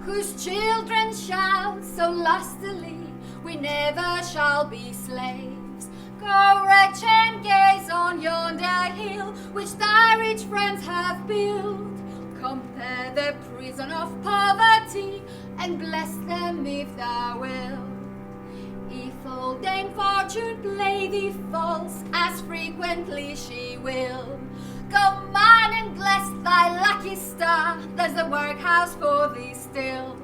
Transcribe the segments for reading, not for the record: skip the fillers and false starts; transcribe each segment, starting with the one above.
whose children shout so lustily, we never shall be slaves. Go wretch and gaze on yonder hill, which thy rich friends have built. Compare the prison of poverty, and bless them if thou wilt. If old Dame Fortune play thee false, as frequently she will, go man and bless thy lucky star, there's a workhouse for thee still.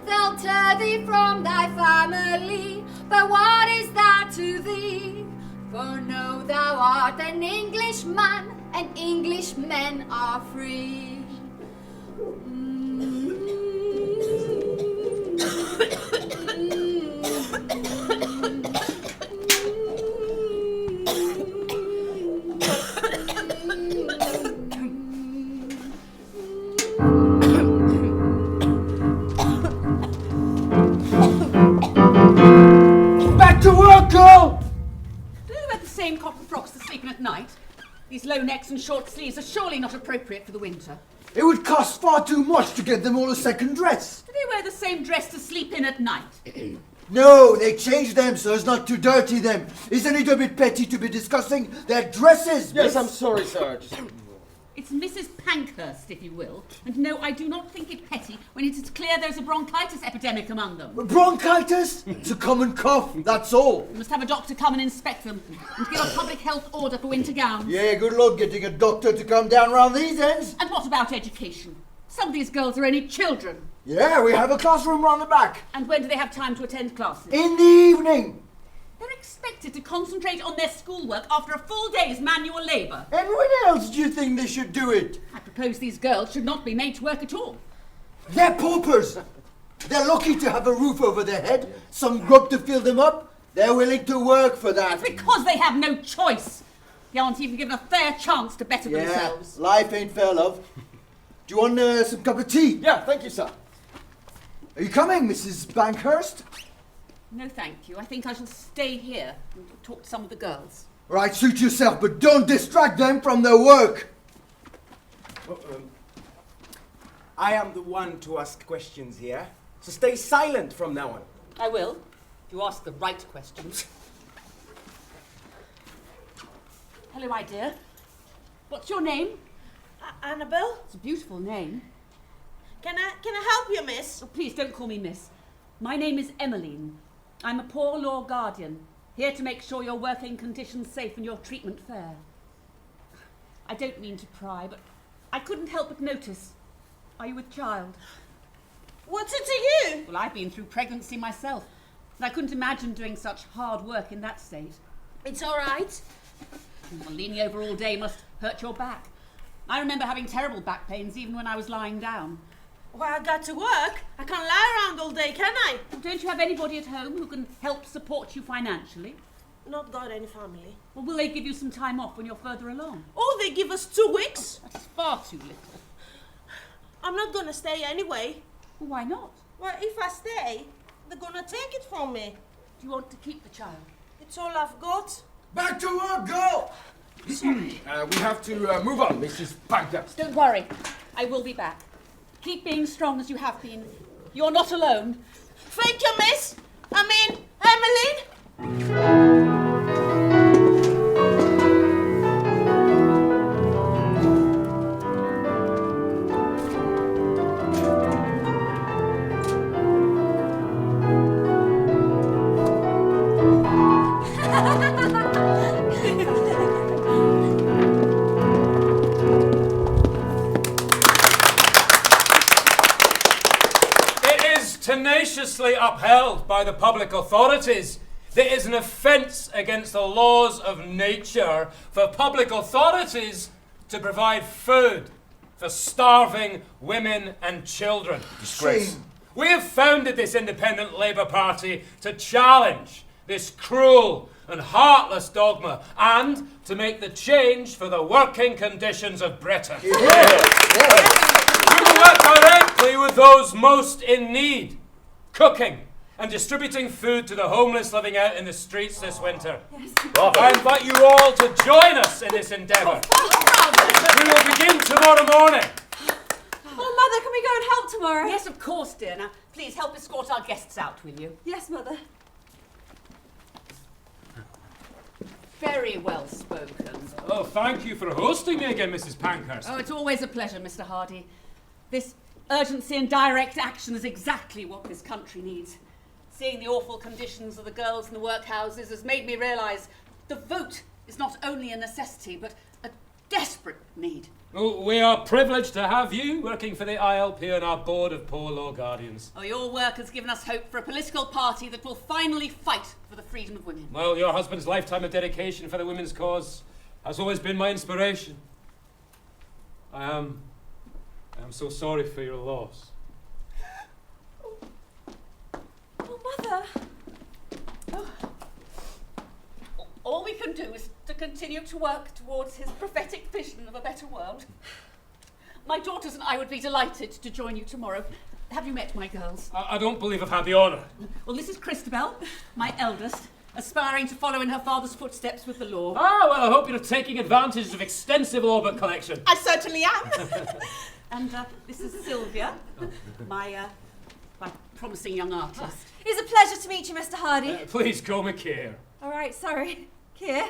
They'll tear thee from thy family, but what is that to thee? For know thou art an Englishman, and Englishmen are free. Back to work, girl! Do you wear the same cotton frocks for sleeping at night? These low necks and short sleeves are surely not appropriate for the winter. It would cost far too much to get them all a second dress. Do they wear the same dress to sleep in at night? No, they changed them so as not to dirty them. Isn't it a bit petty to be discussing their dresses? Yes, I'm sorry, sir. It's Mrs. Pankhurst, if you will. And no, I do not think it petty when it is clear there's a bronchitis epidemic among them. Bronchitis? It's a common cough, that's all. We must have a doctor come and inspect them and give a public health order for winter gowns. Yeah, good luck getting a doctor to come down round these ends. And what about education? Some of these girls are only children. Yeah, we have a classroom round the back. And when do they have time to attend classes? In the evening. They're expected to concentrate on their schoolwork after a full day's manual labour. And when else do you think they should do it? I propose these girls should not be made to work at all. They're paupers. They're lucky to have a roof over their head, some grub to fill them up. They're willing to work for that. It's because they have no choice. They aren't even given a fair chance to better themselves. Life ain't fair, love. Do you want some cup of tea? Yeah, thank you, sir. Are you coming, Mrs. Pankhurst? No, thank you. I think I shall stay here and talk to some of the girls. Right, suit yourself, but don't distract them from their work. I am the one to ask questions here, so stay silent from now on. I will, if you ask the right questions. Hello, my dear. What's your name? Annabelle? It's a beautiful name. Can I help you, miss? Oh, please don't call me miss. My name is Emmeline. I'm a poor law guardian, here to make sure your working conditions safe and your treatment fair. I don't mean to pry, but I couldn't help but notice. Are you with child? What's it to you? Well, I've been through pregnancy myself, and I couldn't imagine doing such hard work in that state. It's all right. Well, leaning over all day must hurt your back. I remember having terrible back pains even when I was lying down. Well, I got to work. I can't lie around all day, can I? Well, don't you have anybody at home who can help support you financially? Not got any family. Or will they give you some time off when you're further along? Oh, they give us 2 weeks? That's far too little. I'm not gonna stay anyway. Well, why not? Well, if I stay, they're gonna take it from me. Do you want to keep the child? It's all I've got. Back to work, girl! We have to move on, Mrs. Pankhurst. Don't worry. I will be back. Keep being strong as you have been. You're not alone. Thank you, miss. I mean, Emmeline. Tenaciously upheld by the public authorities. There is an offence against the laws of nature for public authorities to provide food for starving women and children. Disgrace. We have founded this independent Labour Party to challenge this cruel and heartless dogma and to make the change for the working conditions of Britain. We will work directly with those most in need, cooking and distributing food to the homeless living out in the streets this winter. I invite you all to join us in this endeavour. We will begin tomorrow morning. Oh, Mother, can we go and help tomorrow? Yes, of course, dear. Now, please help escort our guests out, will you? Yes, Mother. Very well spoken. Oh, thank you for hosting me again, Mrs. Pankhurst. Oh, it's always a pleasure, Mr. Hardy. This urgency and direct action is exactly what this country needs. Seeing the awful conditions of the girls in the workhouses has made me realise the vote is not only a necessity, but a desperate need. Oh, we are privileged to have you working for the ILP on our board of poor law guardians. Oh, your work has given us hope for a political party that will finally fight for the freedom of women. Well, your husband's lifetime of dedication for the women's cause has always been my inspiration. I am so sorry for your loss. Oh, Mother. Oh. All we can do is to continue to work towards his prophetic vision of a better world. My daughters and I would be delighted to join you tomorrow. Have you met my girls? I don't believe I've had the honour. Well, this is Christabel, my eldest, aspiring to follow in her father's footsteps with the law. Ah, well, I hope you're taking advantage of extensive law book collection. I certainly am. And this is Sylvia, my promising young artist. It's a pleasure to meet you, Mr. Hardy. Please call me Keir. All right, sorry. Keir.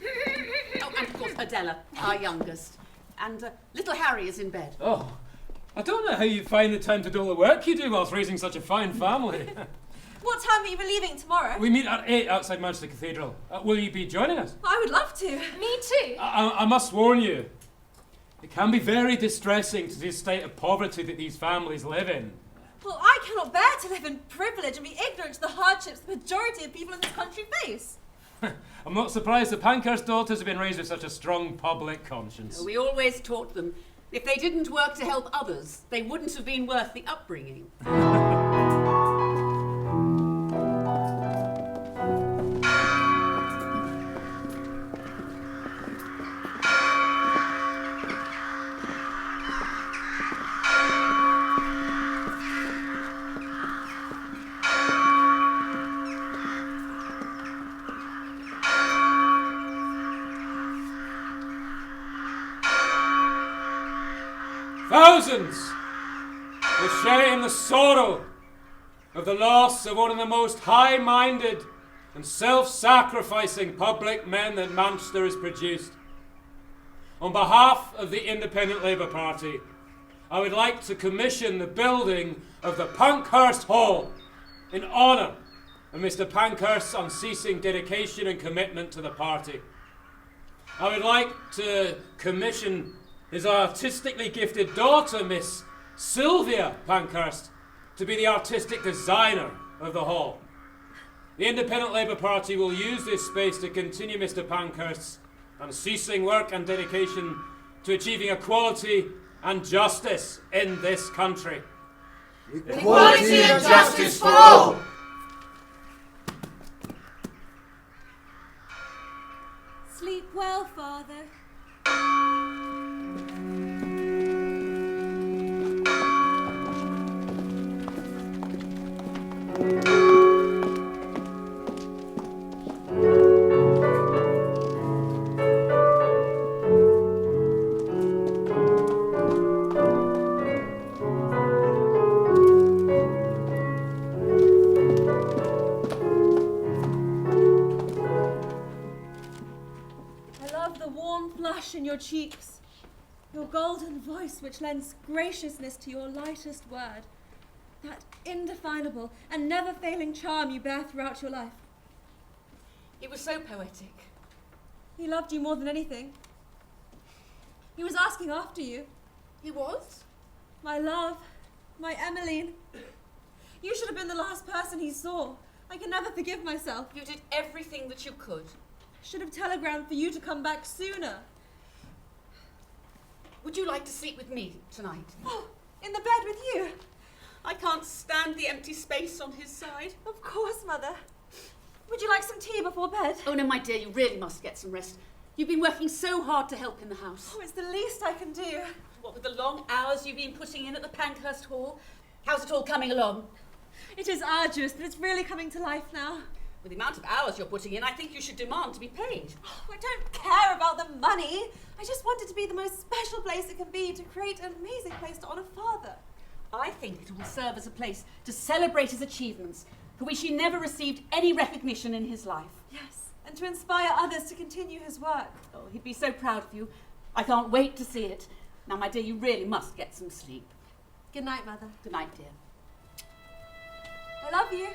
Oh, and of course Adela, our youngest. And little Harry is in bed. Oh, I don't know how you find the time to do all the work you do whilst raising such a fine family. What time are you leaving tomorrow? We meet at 8 outside Manchester Cathedral. Will you be joining us? I would love to. Me too. I must warn you, it can be very distressing to see the state of poverty that these families live in. Well, I cannot bear to live in privilege and be ignorant to the hardships the majority of people in this country face. I'm not surprised the Pankhurst daughters have been raised with such a strong public conscience. We always taught them, if they didn't work to help others, they wouldn't have been worth the upbringing. Thousands will share in the sorrow of the loss of one of the most high-minded and self-sacrificing public men that Manchester has produced. On behalf of the Independent Labour Party, I would like to commission the building of the Pankhurst Hall in honour of Mr. Pankhurst's unceasing dedication and commitment to the party. I would like to commission his artistically gifted daughter, Miss Sylvia Pankhurst, to be the artistic designer of the hall. The Independent Labour Party will use this space to continue Mr. Pankhurst's unceasing work and dedication to achieving equality and justice in this country. Equality and justice for all! Sleep well, Father. In your cheeks, your golden voice which lends graciousness to your lightest word, that indefinable and never failing charm you bear throughout your life. He was so poetic. He loved you more than anything. He was asking after you. He was? My love, my Emmeline. You should have been the last person he saw. I can never forgive myself. You did everything that you could. I should have telegrammed for you to come back sooner. Would you like to sleep with me tonight? Oh, in the bed with you? I can't stand the empty space on his side. Of course, Mother. Would you like some tea before bed? Oh no, my dear, you really must get some rest. You've been working so hard to help in the house. Oh, it's the least I can do. What with the long hours you've been putting in at the Pankhurst Hall? How's it all coming along? It is arduous, but it's really coming to life now. With the amount of hours you're putting in, I think you should demand to be paid. Oh, I don't care about the money. I just want it to be the most special place it can be to create an amazing place to honour Father. I think it will serve as a place to celebrate his achievements, for which he never received any recognition in his life. Yes, and to inspire others to continue his work. Oh, he'd be so proud of you. I can't wait to see it. Now, my dear, you really must get some sleep. Good night, Mother. Good night, dear. I love you.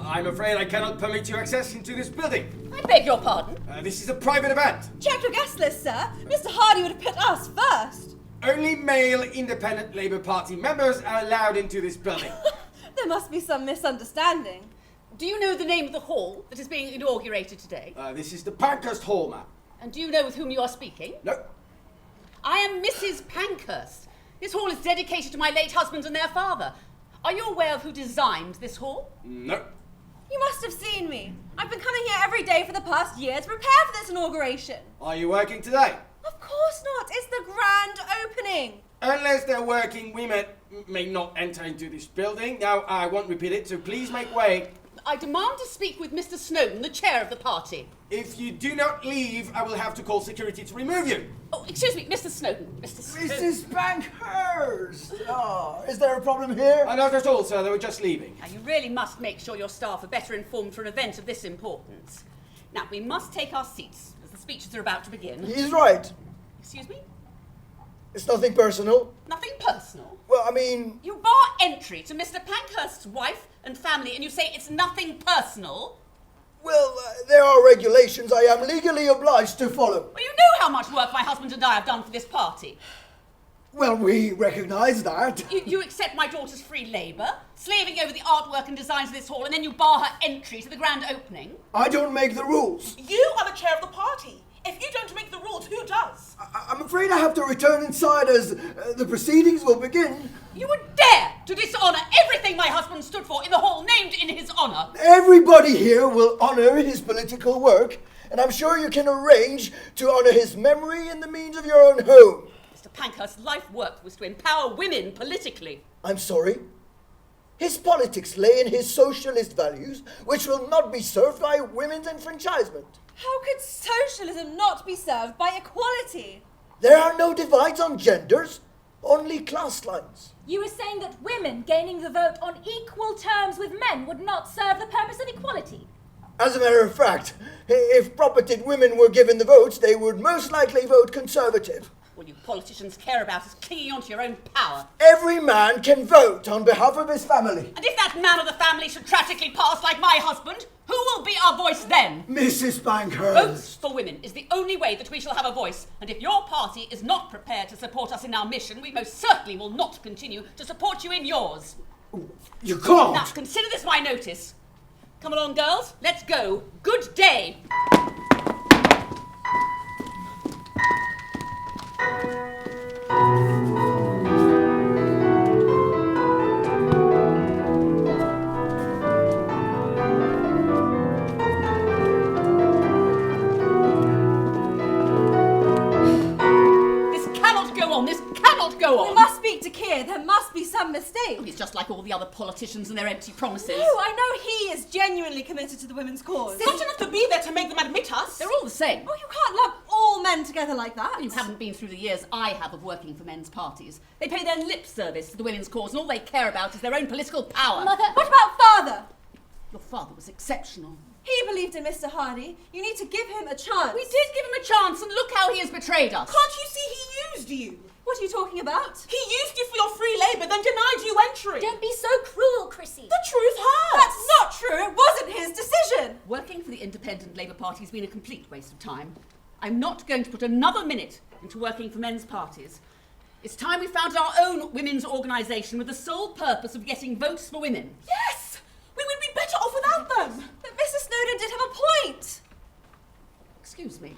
I'm afraid I cannot permit you access into this building. I beg your pardon. This is a private event. Check your guest list, sir. Mr. Hardy would have put us first. Only male independent Labour Party members are allowed into this building. There must be some misunderstanding. Do you know the name of the hall that is being inaugurated today? This is the Pankhurst Hall, ma'am. And do you know with whom you are speaking? No. I am Mrs. Pankhurst. This hall is dedicated to my late husband and their father. Are you aware of who designed this hall? No. You must have seen me. I've been coming here every day for the past year to prepare for this inauguration. Are you working today? Of course not. It's the grand opening. Unless they're working, women may not enter into this building. Now, I won't repeat it, so please make way. I demand to speak with Mr. Snowden, the chair of the party. If you do not leave, I will have to call security to remove you. Oh, excuse me, Mr. Snowden. Mr. Snowden. Mrs. Pankhurst! Oh, is there a problem here? Not at all, sir. They were just leaving. Now, you really must make sure your staff are better informed for an event of this importance. Now, we must take our seats, as the speeches are about to begin. He's right. Excuse me? It's nothing personal. Nothing personal. Well, I mean... You bar entry to Mr. Pankhurst's wife and family, and you say it's nothing personal? Well, there are regulations I am legally obliged to follow. Well, you know how much work my husband and I have done for this party. Well, we recognise that. You accept my daughter's free labour, slaving over the artwork and designs of this hall, and then you bar her entry to the grand opening? I don't make the rules. You are the chair of the party. If you don't make the rules, who does? I'm afraid I have to return inside as the proceedings will begin. You would dare to dishonour everything my husband stood for in the hall named in his honour. Everybody here will honour his political work, and I'm sure you can arrange to honour his memory in the means of your own home. Mr. Pankhurst's life work was to empower women politically. I'm sorry. His politics lay in his socialist values, which will not be served by women's enfranchisement. How could socialism not be served by equality? There are no divides on genders, only class lines. You were saying that women gaining the vote on equal terms with men would not serve the purpose of equality. As a matter of fact, if propertied women were given the votes, they would most likely vote Conservative. All you politicians care about is clinging onto your own power. Every man can vote on behalf of his family. And if that man of the family should tragically pass like my husband, who will be our voice then? Mrs. Pankhurst. Votes for women is the only way that we shall have a voice. And if your party is not prepared to support us in our mission, we most certainly will not continue to support you in yours. You can't. Now, consider this my notice. Come along, girls. Let's go. Good day. Go on. We must speak to Keir. There must be some mistake. Oh, he's just like all the other politicians and their empty promises. No, I know he is genuinely committed to the women's cause. It's not enough to be there to make them admit us. They're all the same. Oh, you can't lump all men together like that. You haven't been through the years I have of working for men's parties. They pay their lip service to the women's cause, and all they care about is their own political power. Mother, what about Father? Your father was exceptional. He believed in Mr. Hardy. You need to give him a chance. We did give him a chance, and look how he has betrayed us. Can't you see he used you? What are you talking about? He used you for your free labour, then denied you entry. don't be so cruel, Chrissy. The truth hurts. That's not true. It wasn't his decision. Working for the Independent Labour Party has been a complete waste of time. I'm not going to put another minute into working for men's parties. It's time we founded our own women's organisation with the sole purpose of getting votes for women. Yes! We would be better off without them. But Mrs. Snowdon did have a point. Excuse me.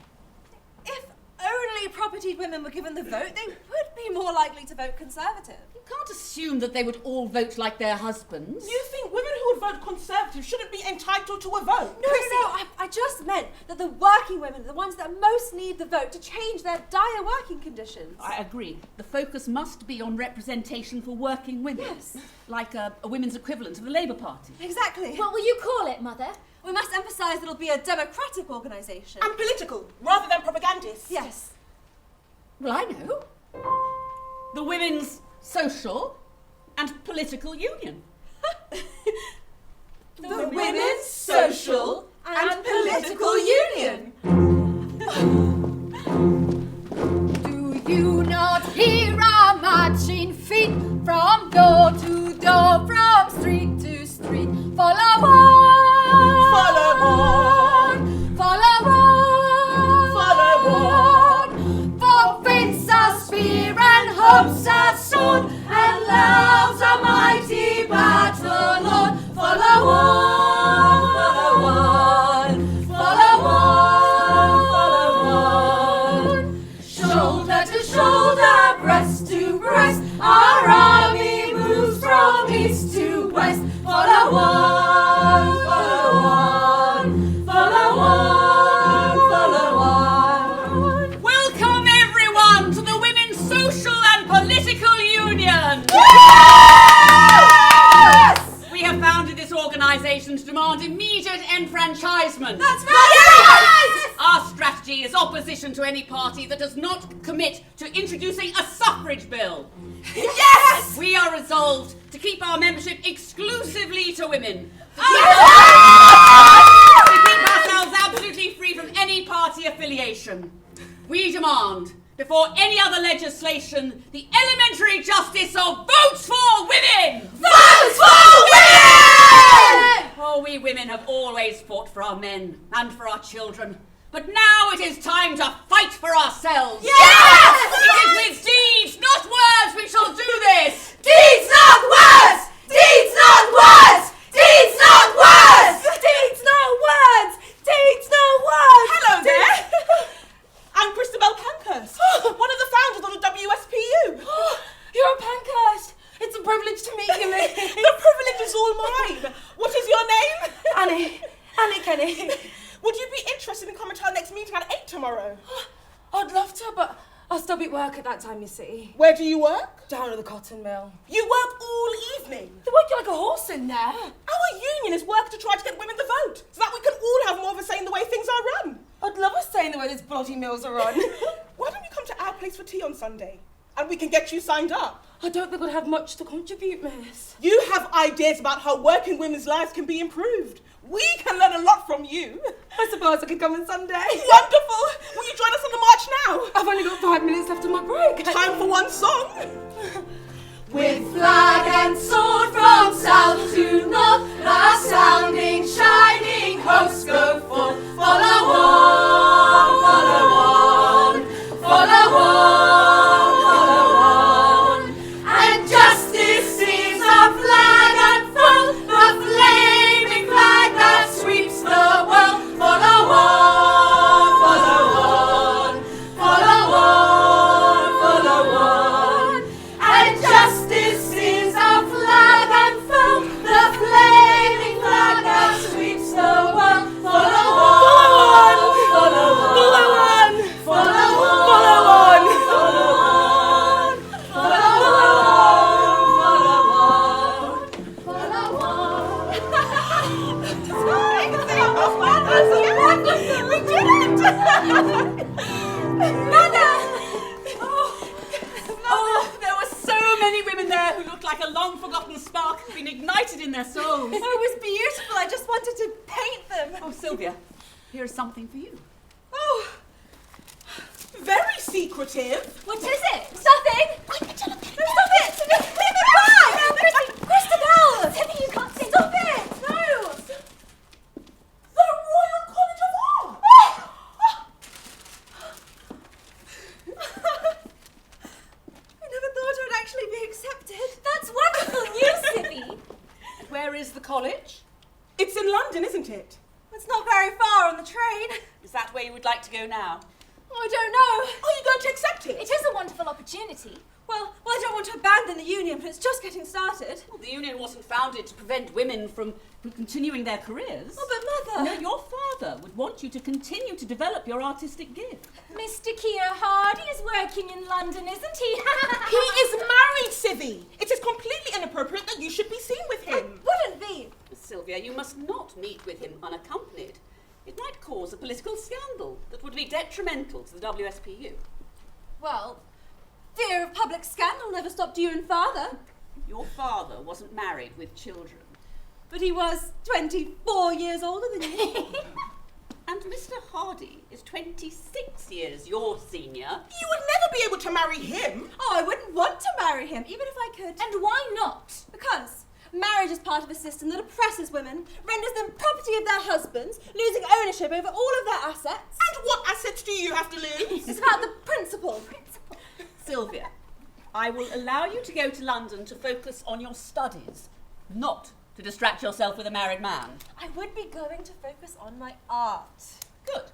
If only propertied women were given the vote, they would be more likely to vote Conservative. You can't assume that they would all vote like their husbands. You think women who would vote Conservative shouldn't be entitled to a vote? No, I just meant that the working women are the ones that most need the vote to change their dire working conditions. I agree. The focus must be on representation for working women. Yes. Like a women's equivalent of the Labour Party. Exactly. What will you call it, Mother? We must emphasise that it'll be a democratic organisation. And political, rather than propagandist. Yes. Well, I know. The Women's Social and Political Union. The Women's Social and Political Union. Do you not hear our marching feet from door to door, from street to street? Follow on, Follow on, follow on, follow on. For faith's our spear and hope's our sword, and love's our mighty battle lord. Follow on, follow on. Shoulder to shoulder, breast to breast, our army moves from east to west. Follow on, follow on, follow on, follow on. Welcome everyone to the Women's Social and Political Union! We have founded this organisation to demand immediate enfranchisement. That's right! Our strategy is opposition to any party that does not commit to introducing a suffrage bill. Yes! We are resolved to keep our membership exclusively to women. To keep ourselves absolutely free from any party affiliation. We demand, before any other legislation, the elementary justice of votes for women! Votes for women! Oh, we women have always fought for our men and for our children. But now it is time to fight for ourselves. Yes! It is with deeds, not words, we shall do this. Deeds not words! Deeds not words! Deeds not words! Deeds, no words! Deeds, no words! Hello there! I'm Christabel Pankhurst, one of the founders of the WSPU. You're Pankhurst. It's a privilege to meet you, Lee. The privilege is all mine. What is your name? Annie Kenny. Would you be interested in coming to our next meeting at 8 tomorrow? I'd love to, but I'll still be at work at that time, you see. Where do you work? Down at the cotton mill. You work all evening. They work you like a horse in there. Our union is working to try to get women the vote, so that we can all have more of a say in the way things are run. I'd love a say in the way these bloody mills are run. Why don't you come to our place for tea on Sunday? And we can get you signed up. I don't think I'd have much to contribute, miss. You have ideas about how working women's lives can be improved. We can learn a lot from you. I suppose I could come on Sunday. Wonderful! Will you join us on the march now? I've only got 5 minutes left of my break. Time for one song. With flag and sword from south to north, our sounding, shining hosts go forth. Follow on, follow on, follow on, follow on. And justice is our flag unfurled, the flaming flag that sweeps the world. Follow on, follow on, follow on, follow on. And justice is our flag unfurled, the flaming flag that sweeps the world. Follow on, follow on, follow on, follow on, follow on, follow on, We did it! Mother! Oh, there were so many women there who looked like a long-forgotten spark had been ignited in their souls. Oh, it was beautiful. I just wanted to paint them. Oh, Sylvia, here is something for you. Oh, very secretive. What is it? Nothing. Stop it! Leave it back! Christabel! Timmy, you can't see. Stop it! No! The Royal College of Art. college? It's in London, isn't it? It's not very far on the train. Is that where you would like to go now? I don't know. Are you going to accept it? It is a wonderful opportunity. Well, I don't want to abandon the union, but it's just getting started. Well, the union wasn't founded to prevent women from continuing their careers. Oh, but Mother... No, your father would want you to continue to develop your artistic gift. Mr. Keir Hardy is working in London, isn't he? He is married, Civvy. It is completely inappropriate that you should be seen with him. Wouldn't be. Sylvia, you must not meet with him unaccompanied. It might cause a political scandal that would be detrimental to the WSPU. Well, fear of public scandal never stopped you and Father. Your father wasn't married with children. But he was 24 years older than you. And Mr. Hardy is 26 years your senior. You would never be able to marry him. Oh, I wouldn't want to marry him, even if I could. And why not? Because marriage is part of a system that oppresses women, renders them property of their husbands, losing ownership over all of their assets. And what assets do you have to lose? It's about the principle. Sylvia, I will allow you to go to London to focus on your studies, not to distract yourself with a married man. I would be going to focus on my art. Good.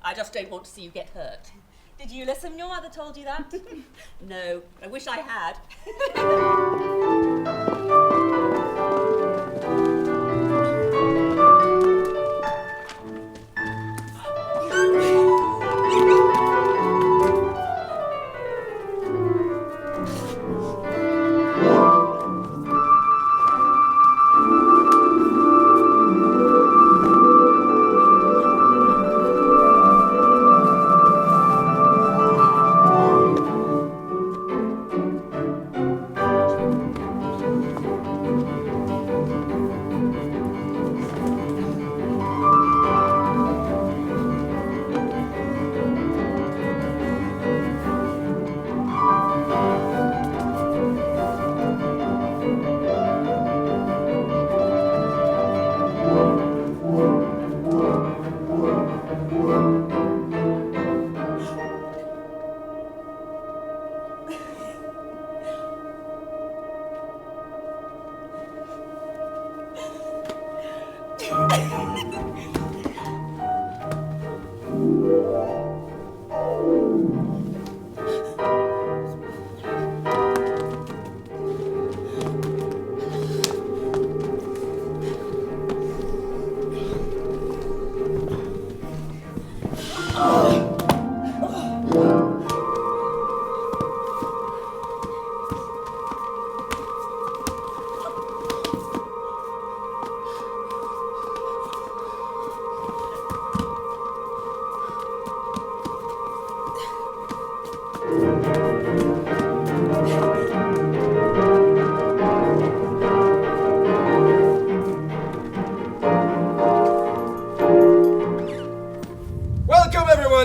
I just don't want to see you get hurt. Did you listen when your mother told you that? No, I wish I had.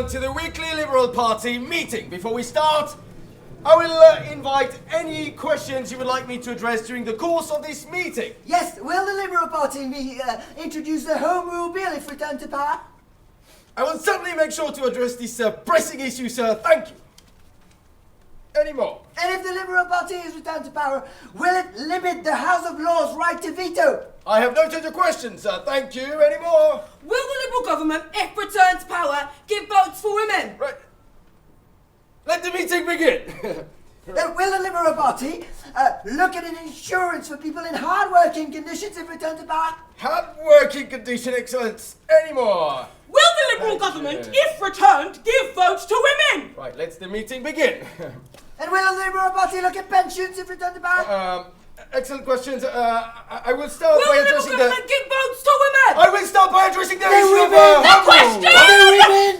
To the weekly Liberal Party meeting. Before we start, I will invite any questions you would like me to address during the course of this meeting. Yes, will the Liberal Party introduce the Home Rule Bill if returned to power? I will certainly make sure to address this pressing issue, sir. Thank you. Any more? And if the Liberal Party is returned to power, will it limit the House of Lords' right to veto? I have noted your question, sir. Thank you. Any more? Will the Liberal government, if returned to power, give votes for women? Right. Let the meeting begin. Will the Liberal Party look at an insurance for people in hard-working conditions if returned to power? Hard-working condition, excellence. Any more? Will the Liberal government, if returned, give votes to women? Right, let the meeting begin. And will the Liberal Party look at pensions if returned to power? Excellent questions. I will start by addressing Will the Liberal government give votes to women? I will start by addressing the issue of The question!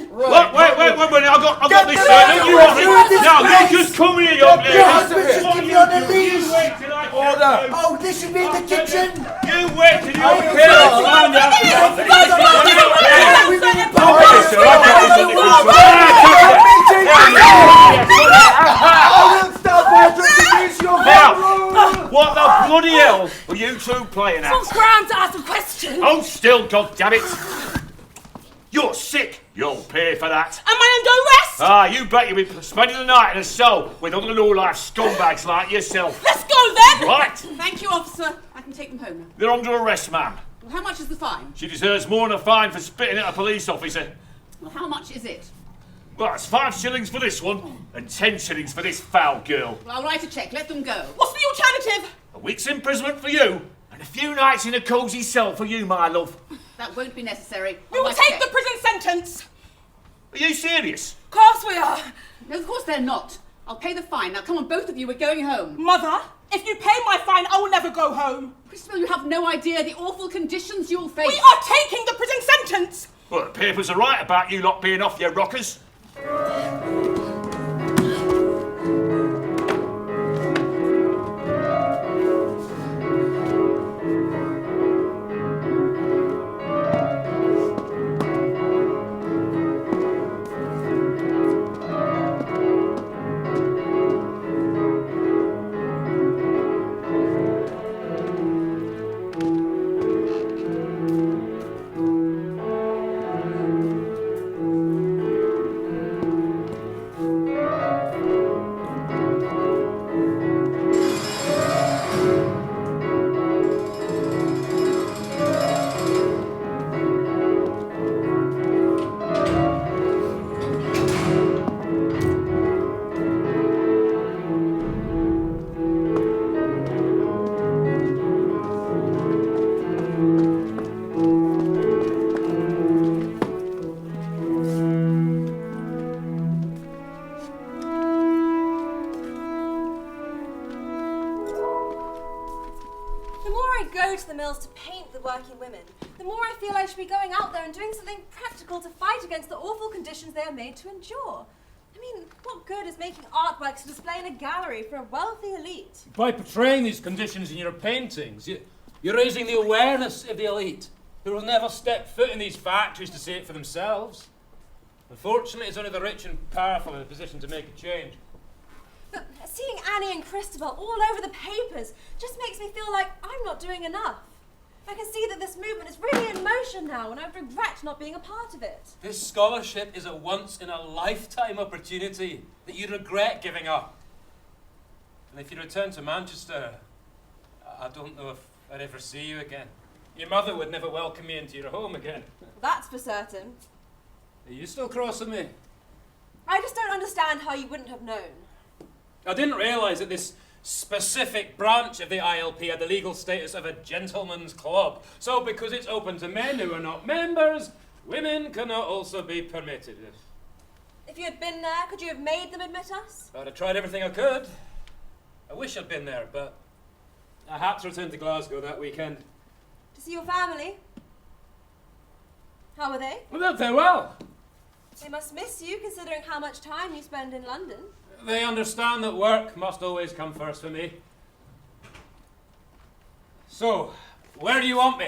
Right. Wait a minute, I've got this, sir. Don't you worry. No, you just come here, young lady. Your husband should give you on the leash. Wait till I Order. Oh, this should be in the kitchen. You wait till you're here. Find out. I will start by addressing the issue of Now, what the bloody hell were you two playing at? It's grand to ask a question. Hold still, goddammit. You're sick. You'll pay for that. Am I under arrest? Ah, you bet you'll be spending the night in a cell with other low-life scumbags like yourself. Let's go then. Right. Thank you, officer. I can can take them home now. They're under arrest, ma'am. Well, how much is the fine? She deserves more than a fine for spitting at a police officer. Well, how much is it? Well, it's 5 shillings for this one, and 10 shillings for this foul girl. Well, I'll write a cheque. Let them go. What's the alternative? A week's imprisonment for you, and a few nights in a cosy cell for you, my love. That won't be necessary. We will take the prison sentence. Are you serious? Of course we are. No, of course they're not. I'll pay the fine. Now, come on, both of you. We're going home. Mother, if you pay my fine, I will never go home. Christabel, you have no idea the awful conditions you'll face. We are taking the prison sentence. Well, the papers are right about you lot being off your rockers. To paint the working women, the more I feel I should be going out there and doing something practical to fight against the awful conditions they are made to endure. I mean, what good is making artworks to display in a gallery for a wealthy elite? By portraying these conditions in your paintings, you're raising the awareness of the elite, who will never step foot in these factories to see it for themselves. Unfortunately, it's only the rich and powerful in a position to make a change. But seeing Annie and Christabel all over the papers just makes me feel like I'm not doing enough. I can see that this movement is really in motion now, and I regret not being a part of it. This scholarship is a once-in-a-lifetime opportunity that you regret giving up. And if you return to Manchester, I don't know if I'd ever see you again. Your mother would never welcome me into your home again. That's for certain. Are you still cross with me? I just don't understand how you wouldn't have known. I didn't realise that this specific branch of the ILP had the legal status of a gentleman's club. So because it's open to men who are not members, women cannot also be permitted. If you had been there, could you have made them admit us? I'd have tried everything I could. I wish I'd been there, but I had to return to Glasgow that weekend. To see your family? How were they? Well, they're well. They must miss you, considering how much time you spend in London. They understand that work must always come first for me. So, where do you want me?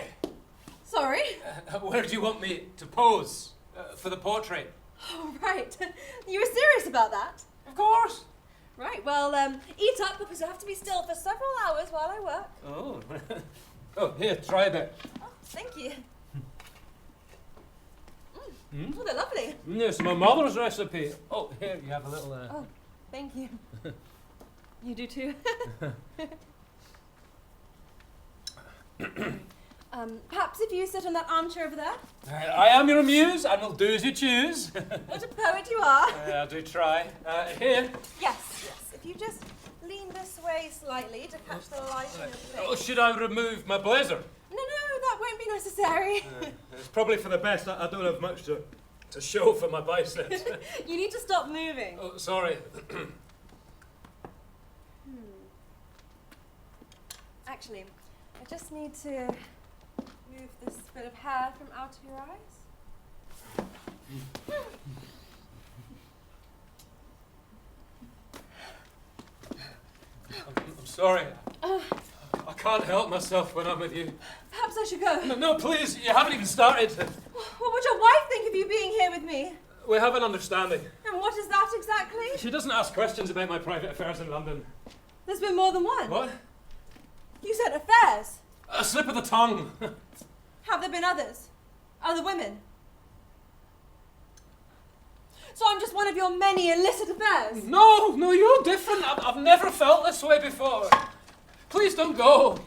Sorry? Where do you want me to pose for the portrait? Oh, right. You were serious about that? Of course. Right, well, eat up because you have to be still for several hours while I work. Oh. Oh, here, try a bit. Oh, thank you. Oh, they're lovely. Yes, my mother's recipe. Oh, here, you have a little... Oh, thank you. You do too. Perhaps if you sit on that armchair over there. I am your muse, and will do as you choose. What a poet you are. I do try. Here. Yes. If you just lean this way slightly to catch the light in your face. Oh, should I remove my blazer? No, that won't be necessary. It's probably for the best. I don't have much to show for my biceps. You need to stop moving. Oh, sorry. Actually, I just need to move this bit of hair from out of your eyes. I'm sorry. I can't help myself when I'm with you. Perhaps I should go. No, please, you haven't even started. What would your wife think of you being here with me? We have an understanding. And what is that exactly? She doesn't ask questions about my private affairs in London. There's been more than one. What? You said affairs. A slip of the tongue. Have there been others? Other women? So I'm just one of your many illicit affairs? No, you're different. I've never felt this way before. Please don't go.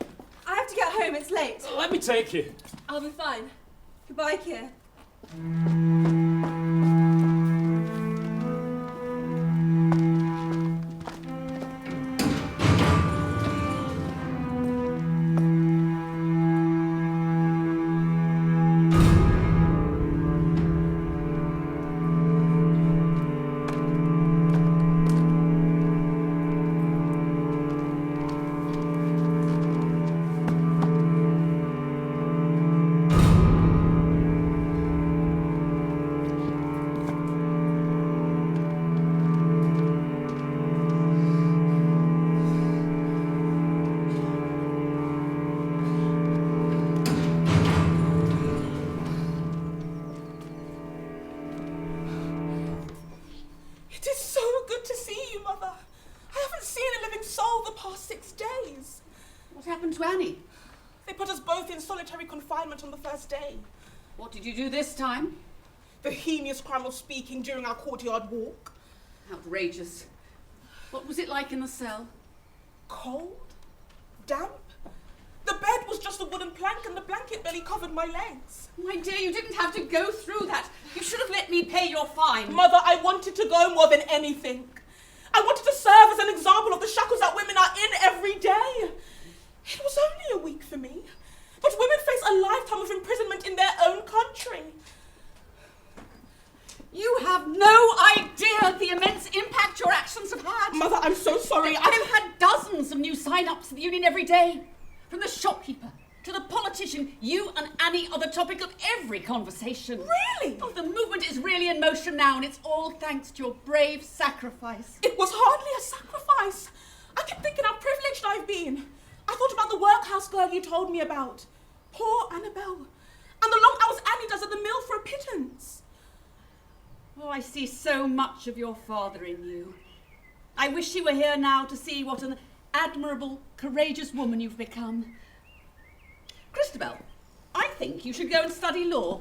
I have to get home, it's late. Let me take you. I'll be fine. Goodbye, Keir. It is so good to see you, Mother. I haven't seen a living soul the past 6 days. What happened to Annie? They put us both in solitary confinement on the first day. What did you do this time? The heinous crime of speaking during our courtyard walk. Outrageous. What was it like in the cell? Cold? Damp? The bed was just a wooden plank and the blanket barely covered my legs. My dear, you didn't have to go through that. You should have let me pay your fine. Mother, I wanted to go more than anything. I wanted to serve as an example of the shackles that women are in every day. It was only a week for me, but women face a lifetime of imprisonment in their own country. You have no idea the immense impact your actions have had. Mother, I'm so sorry. I've had dozens of new sign-ups to the union every day. From the shopkeeper to the politician, you and Annie are the topic of every conversation. Really? Oh, the movement is really in motion now, and it's all thanks to your brave sacrifice. It was hardly a sacrifice. I kept thinking how privileged I've been. I thought about the workhouse girl you told me about. Poor Annabelle. And the long hours Annie does at the mill for a pittance. Oh, I see so much of your father in you. I wish he were here now to see what an admirable, courageous woman you've become. Christabel, I think you should go and study law.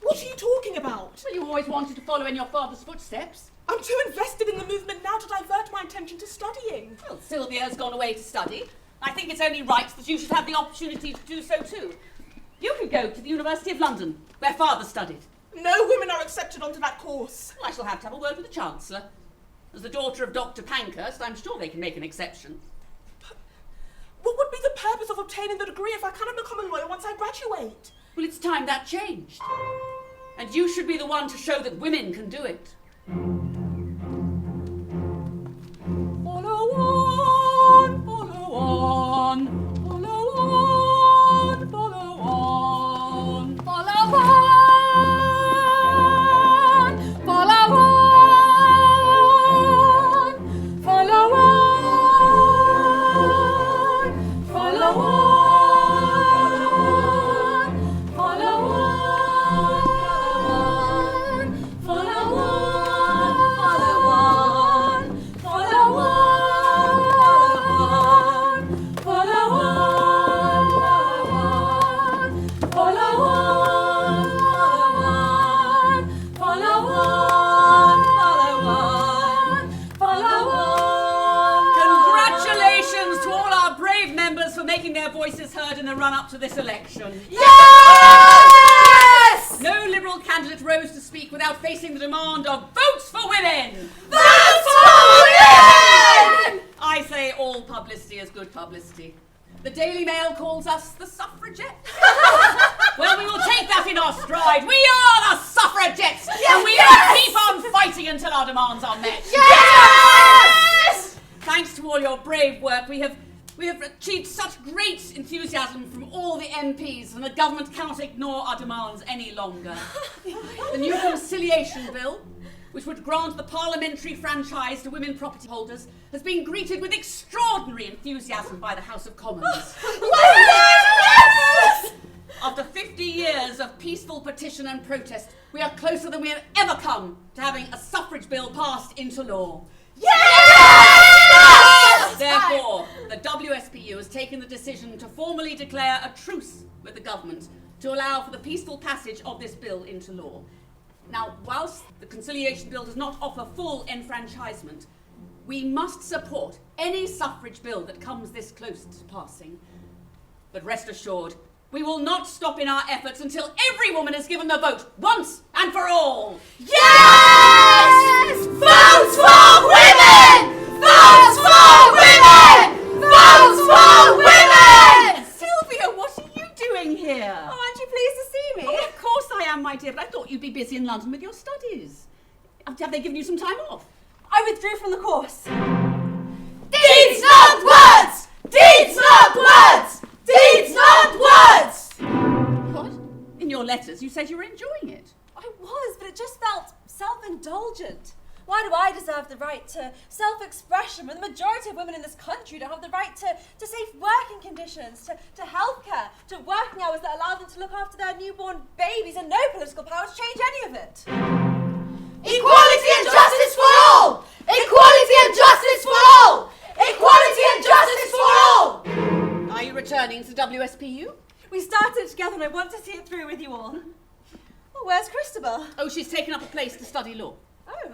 What are you talking about? Well, you always wanted to follow in your father's footsteps. I'm too invested in the movement now to divert my attention to studying. Well, Sylvia's gone away to study. I think it's only right that you should have the opportunity to do so too. You could go to the University of London, where father studied. No women are accepted onto that course. Well, I shall have to have a word with the Chancellor. As the daughter of Dr. Pankhurst, I'm sure they can make an exception. But what would be the purpose of obtaining the degree if I cannot become a lawyer once I graduate? Well, it's time that changed. And you should be the one to show that women can do it. Follow on, follow on, follow on, follow on, follow on. Voices heard in the run-up to this election. Yes! No Liberal candidate rose to speak without facing the demand of votes for women. Votes for women! I say all publicity is good publicity. The Daily Mail calls us the Suffragette. Well, we will take that in our stride. We are the Suffragettes, and we will keep on fighting until our demands are met. Yes! Thanks to all your brave work, we have achieved such great enthusiasm from all the MPs, and the government cannot ignore our demands any longer. The new conciliation bill, which would grant the parliamentary franchise to women property holders, has been greeted with extraordinary enthusiasm by the House of Commons. Yes! After 50 years of peaceful petition and protest, we are closer than we have ever come to having a suffrage bill passed into law. Yes! Therefore, the WSPU has taken the decision to formally declare a truce with the government to allow for the peaceful passage of this bill into law. Now, whilst the conciliation bill does not offer full enfranchisement, we must support any suffrage bill that comes this close to passing. But rest assured, we will not stop in our efforts until every woman is given the vote, once and for all. Yes! Votes for women! Votes for women! Votes for women! Sylvia, what are you doing here? Oh, aren't you pleased to see me? Oh, of course I am, my dear, but I thought you'd be busy in London with your studies. Have they given you some time off? I withdrew from the course. Deeds, not words! Deeds, not words! Deeds, not words! What? In your letters, you said you were enjoying it. I was, but it just felt self-indulgent. Why do I deserve the right to self-expression when the majority of women in this country don't have the right to safe working conditions, to healthcare, to working hours that allow them to look after their newborn babies, and no political power to change any of it? Equality and justice for all! Equality and justice for all! Equality and justice for all! Are you returning to WSPU? We started together and I want to see it through with you all. Oh, where's Christabel? Oh, she's taken up a place to study law. Oh,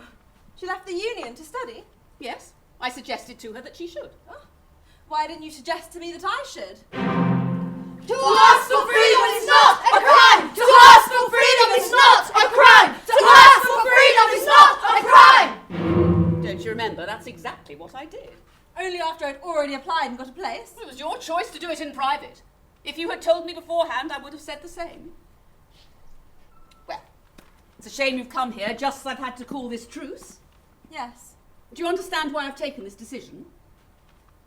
she left the union to study? Yes, I suggested to her that she should. Oh. Why didn't you suggest to me that I should? To ask for freedom is not a crime! To ask for freedom is not a crime! To ask for freedom is not a crime! Don't you remember? That's exactly what I did. Only after I'd already applied and got a place. It was your choice to do it in private. If you had told me beforehand, I would have said the same. Well, it's a shame you've come here just as I've had to call this truce. Yes. Do you understand why I've taken this decision?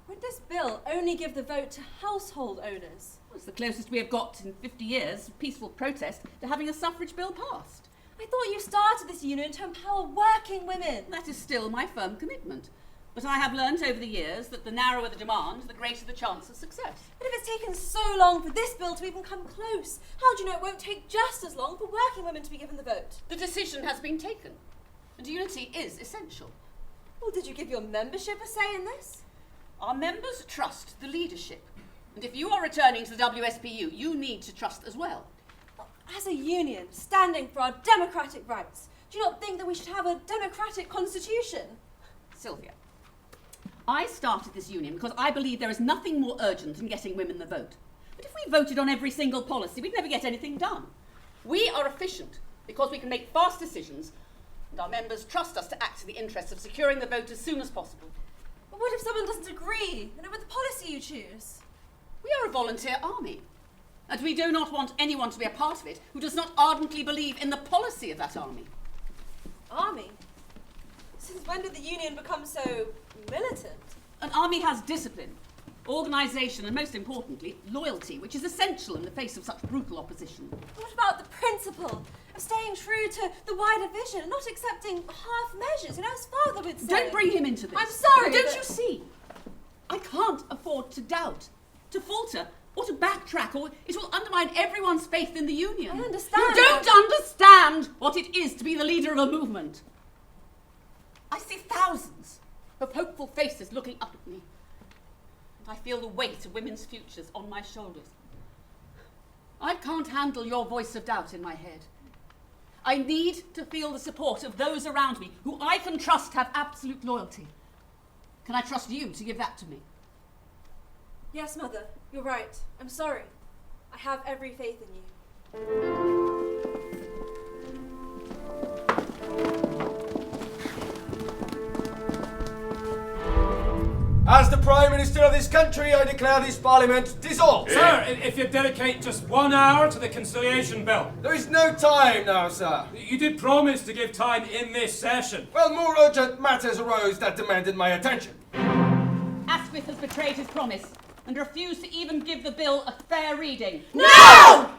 Would this bill only give the vote to household owners? Well, it's the closest we have got in 50 years of peaceful protest to having a suffrage bill passed. I thought you started this union to empower working women. That is still my firm commitment. But I have learnt over the years that the narrower the demand, the greater the chance of success. But if it's taken so long for this bill to even come close, how do you know it won't take just as long for working women to be given the vote? The decision has been taken, and unity is essential. Well, did you give your membership a say in this? Our members trust the leadership, and if you are returning to the WSPU, you need to trust as well. As a union, standing for our democratic rights, do you not think that we should have a democratic constitution? Sylvia, I started this union because I believe there is nothing more urgent than getting women the vote. But if we voted on every single policy, we'd never get anything done. We are efficient because we can make fast decisions, and our members trust us to act in the interests of securing the vote as soon as possible. But what if someone doesn't agree with the policy you choose? We are a volunteer army, and we do not want anyone to be a part of it who does not ardently believe in the policy of that army. Army? Since when did the union become so militant? An army has discipline, organisation, and most importantly, loyalty, which is essential in the face of such brutal opposition. What about the principle of staying true to the wider vision and not accepting half measures, as Father would say? Don't bring him into this. I'm sorry, Don't but you see? I can't afford to doubt, to falter, or to backtrack, or it will undermine everyone's faith in the union. I understand. You don't understand what it is to be the leader of a movement. I see thousands of hopeful faces looking up at me, and I feel the weight of women's futures on my shoulders. I can't handle your voice of doubt in my head. I need to feel the support of those around me who I can trust have absolute loyalty. Can I trust you to give that to me? Yes, Mother, you're right. I'm sorry. I have every faith in you. As the Prime Minister of this country, I declare this Parliament dissolved. Sir, if you dedicate just 1 hour to the conciliation bill. There is no time now, sir. You did promise to give time in this session. Well, more urgent matters arose that demanded my attention. Asquith has betrayed his promise and refused to even give the bill a fair reading. No!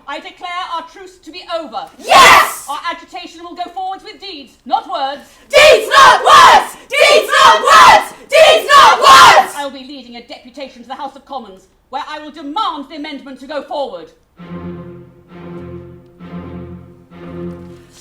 I declare our truce to be over. Yes! Our agitation will go forwards with deeds, not words. Deeds, not words! Deeds, not words! Deeds, not words! I will be leading a deputation to the House of Commons, where I will demand the amendment to go forward.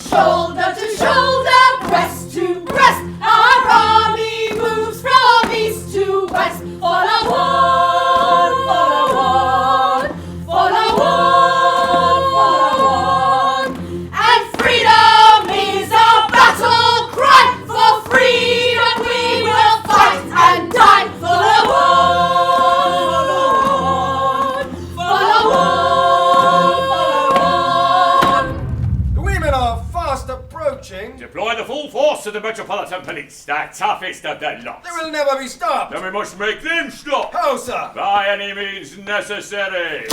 Shoulder to shoulder, breast to breast, our army moves from east to west. Follow on, follow on, follow on, follow on. And freedom is our battle cry. For freedom we will fight and die. Follow on. of the Metropolitan Police, the toughest of the lot. They will never be stopped. Then we must make them stop. How, sir? By any means necessary.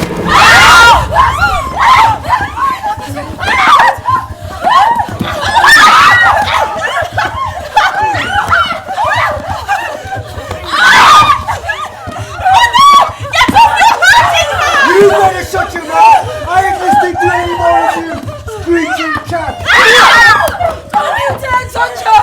You better shut your mouth! I ain't listening to any more of you screeching cats! Don't you dare touch her!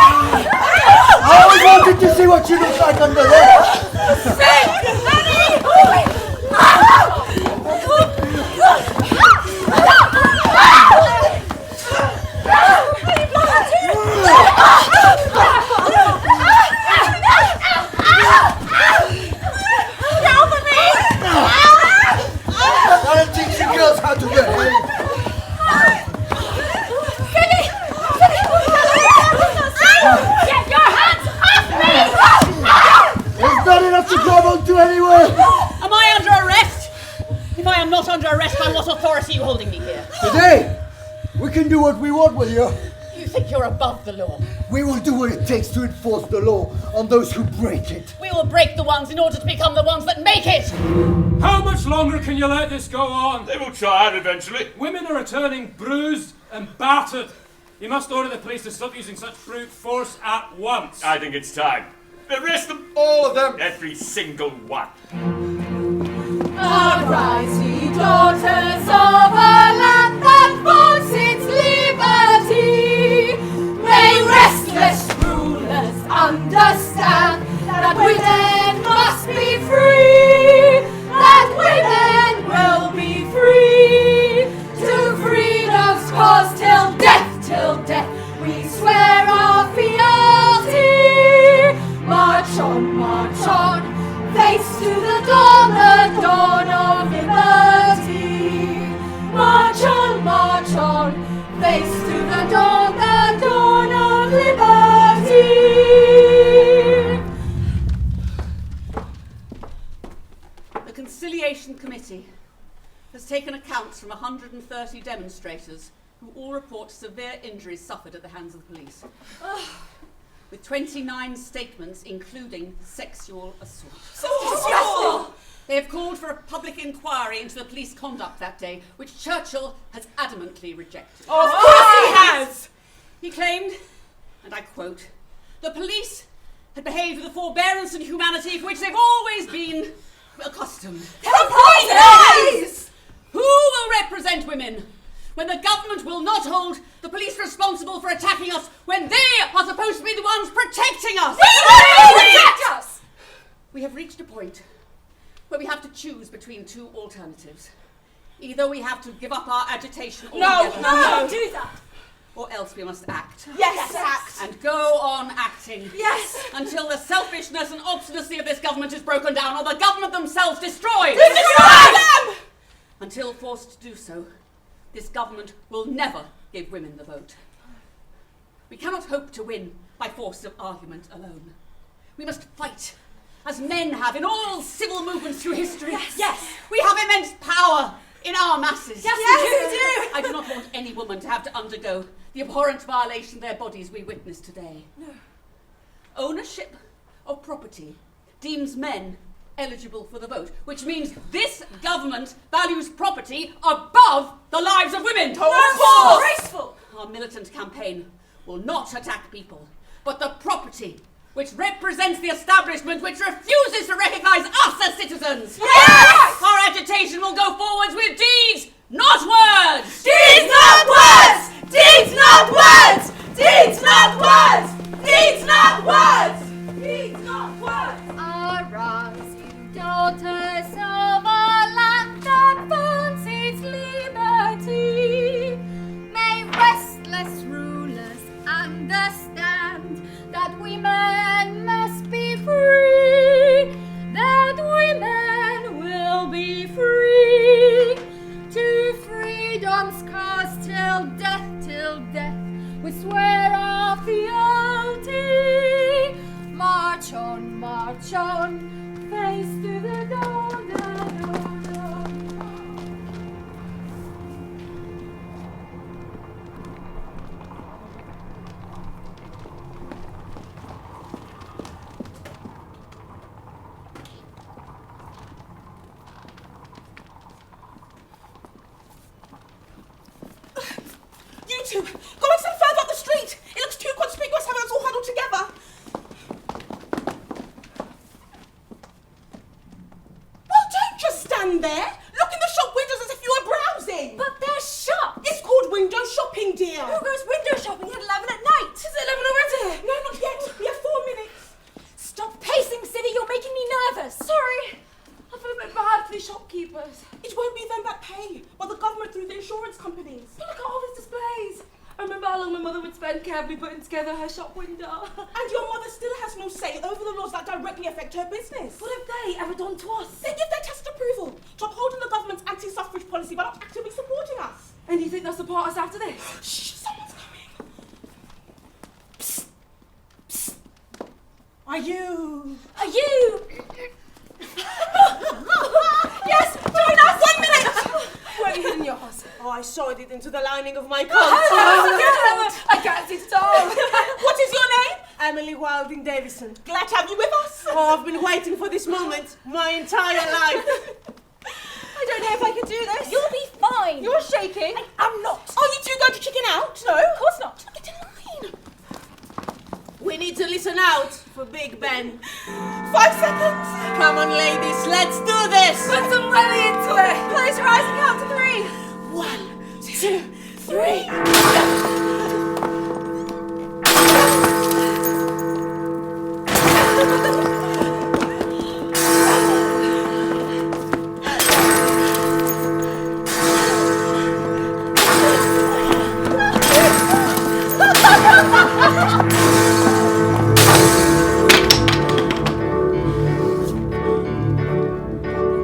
I always wanted to see what you look like under there! I teach you girls how to behave! Get your hands off me! There's not enough to grab onto anyway! Am I under arrest? If I am not under arrest, by what authority are you holding me here? Today, we can do what we want with you. You think you're above the law? We will do what it takes to enforce the law on those who break it. We will break the ones in order to become the ones that make it! How much longer can you let this go on? They will try it eventually. Women are returning bruised and battered. You must order the police to stop using such brute force at once. I think it's time. Arrest them, All of them. every single one. Arise, ye daughters of a land that wants its liberty. May restless rulers understand that women must be free. That women will be free. To freedom's cause till death, we swear our fealty. March on, face to the dawn of liberty. March on, face to the dawn of liberty. The Conciliation Committee has taken accounts from 130 demonstrators who all report severe injuries suffered at the hands of the police. With 29 statements, including sexual assault. So disgusting! They have called for a public inquiry into the police conduct that day, which Churchill has adamantly rejected. Of course he has! He claimed, and I quote, "The police had behaved with the forbearance and humanity for which they've always been accustomed." Please! Who will represent women when the government will not hold the police responsible for attacking us when they are supposed to be the ones protecting us? Protect us! We have reached a point where we have to choose between two alternatives. Either we have to give up our agitation altogether, No! Do that! or else we must act. Yes, act! And go on acting. Yes! Until the selfishness and obstinacy of this government is broken down, or the government themselves destroyed. Destroy them! Until forced to do so, this government will never give women the vote. We cannot hope to win by force of argument alone. We must fight, as men have in all civil movements through history. Yes. We have immense power in our masses. Yes, we do. I do not want any woman to have to undergo the abhorrent violation of their bodies we witness today. No. Ownership of property deems men eligible for the vote, which means this government values property above the lives of women. Disgraceful! Our militant campaign will not attack people, but the property which represents the establishment which refuses to recognise us as citizens. Yes! Our agitation will go forwards with deeds, not words. Deeds not words! Deeds not words! Deeds not words! Deeds not words! Deeds not words! Arise, you daughters of a land that wants its liberty. May restless rulers understand that women must be free. That women will be free. To freedom's cause till death, we swear our fealty. light shone, face through the dawn, dawn, dawn, dawn. You two, going some further up the street. It looks too conspicuous having us all huddled together. Well, don't just stand there. Look in the shop windows as if you were browsing. But they're shut! It's called window shopping, dear. Who goes window shopping at 11 at night? Is it 11 already? No, not yet. We have 4 minutes. Stop pacing, City, you're making me nervous! Sorry. I feel a bit bad for these shopkeepers. It won't be them that pay, but the government through the insurance companies. But look at all these displays. I remember how long my mother would spend carefully putting together her shop window. And your mother still has no say over the laws that directly affect her business. What have they ever done to us? They give their tacit approval to upholding the government's anti-suffrage policy by not actively supporting us. And you think they'll support us after this? Shh, someone's coming. Psst. Psst. Are you? Yes, join us! 1 minute! Where are you hidden yours? Oh, I sewed it into the lining of my coat. I can't see it at all. What is your name? Emily Wilding Davison. Glad to have you with us. Oh, I've been waiting for this moment my entire life. I don't know if I can do this. You'll be fine! You're shaking. I'm not! Are you two going to chicken out? No, of course not! Get in line. We need to listen out for Big Ben. 5 seconds. Come on, ladies, let's do this. Put some welly into it. Close your eyes and count to 3. 1, 2, 3.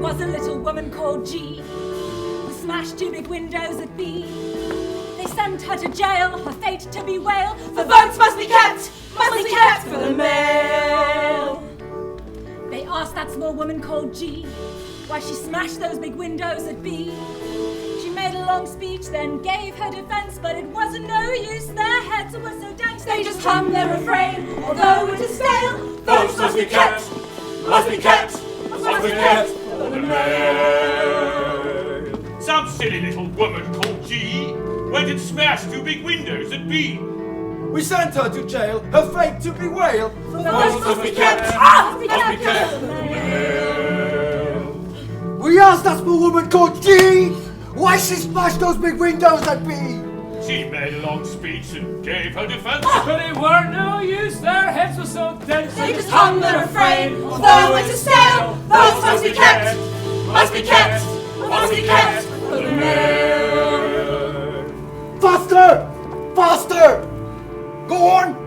Was a little woman called G, who smashed 2 big windows at B. They sent her to jail, her fate to bewail. The votes must be kept for the mail. They asked that small woman called G why she smashed those big windows at B. She made a long speech, then gave her defense, but it wasn't no use. Their heads were so dense, they just hummed their refrain. Although it is stale, Votes must be kept, must be kept, must be kept for the mail. Some silly little woman called G went and smashed 2 big windows at B. We sent her to jail, her fate to bewail. Votes must be kept, must be must be kept kept for the mail. We asked that small woman called G why she smashed those big windows at B. She made a long speech and gave her defense. But it weren't no use, their heads were so dense. They just hummed their refrain. Although it is stale, votes must be kept, must be kept, must be kept for the mail. Faster! Faster! Go on!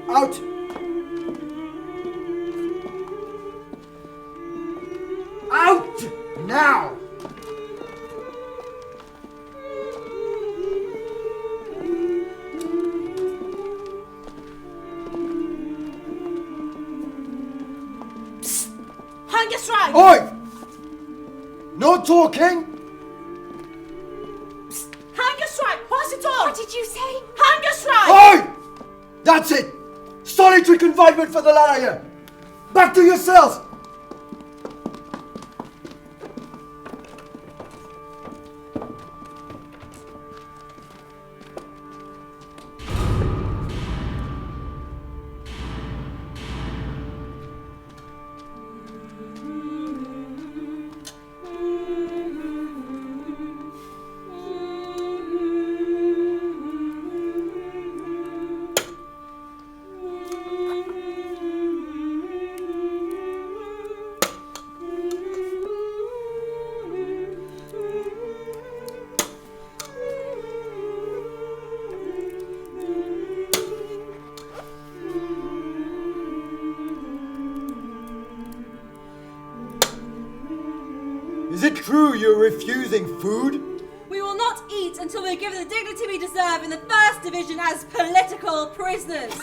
Out! Out! Now! Hunger strike! Oi! No talking! Hunger strike! Pass it on! What did you say? Hunger strike! Oi! That's it! Solitary confinement for the lot of you! Back to your cells! Is it true you're refusing food? We will not eat until we're given the dignity we deserve in the First Division as political prisoners.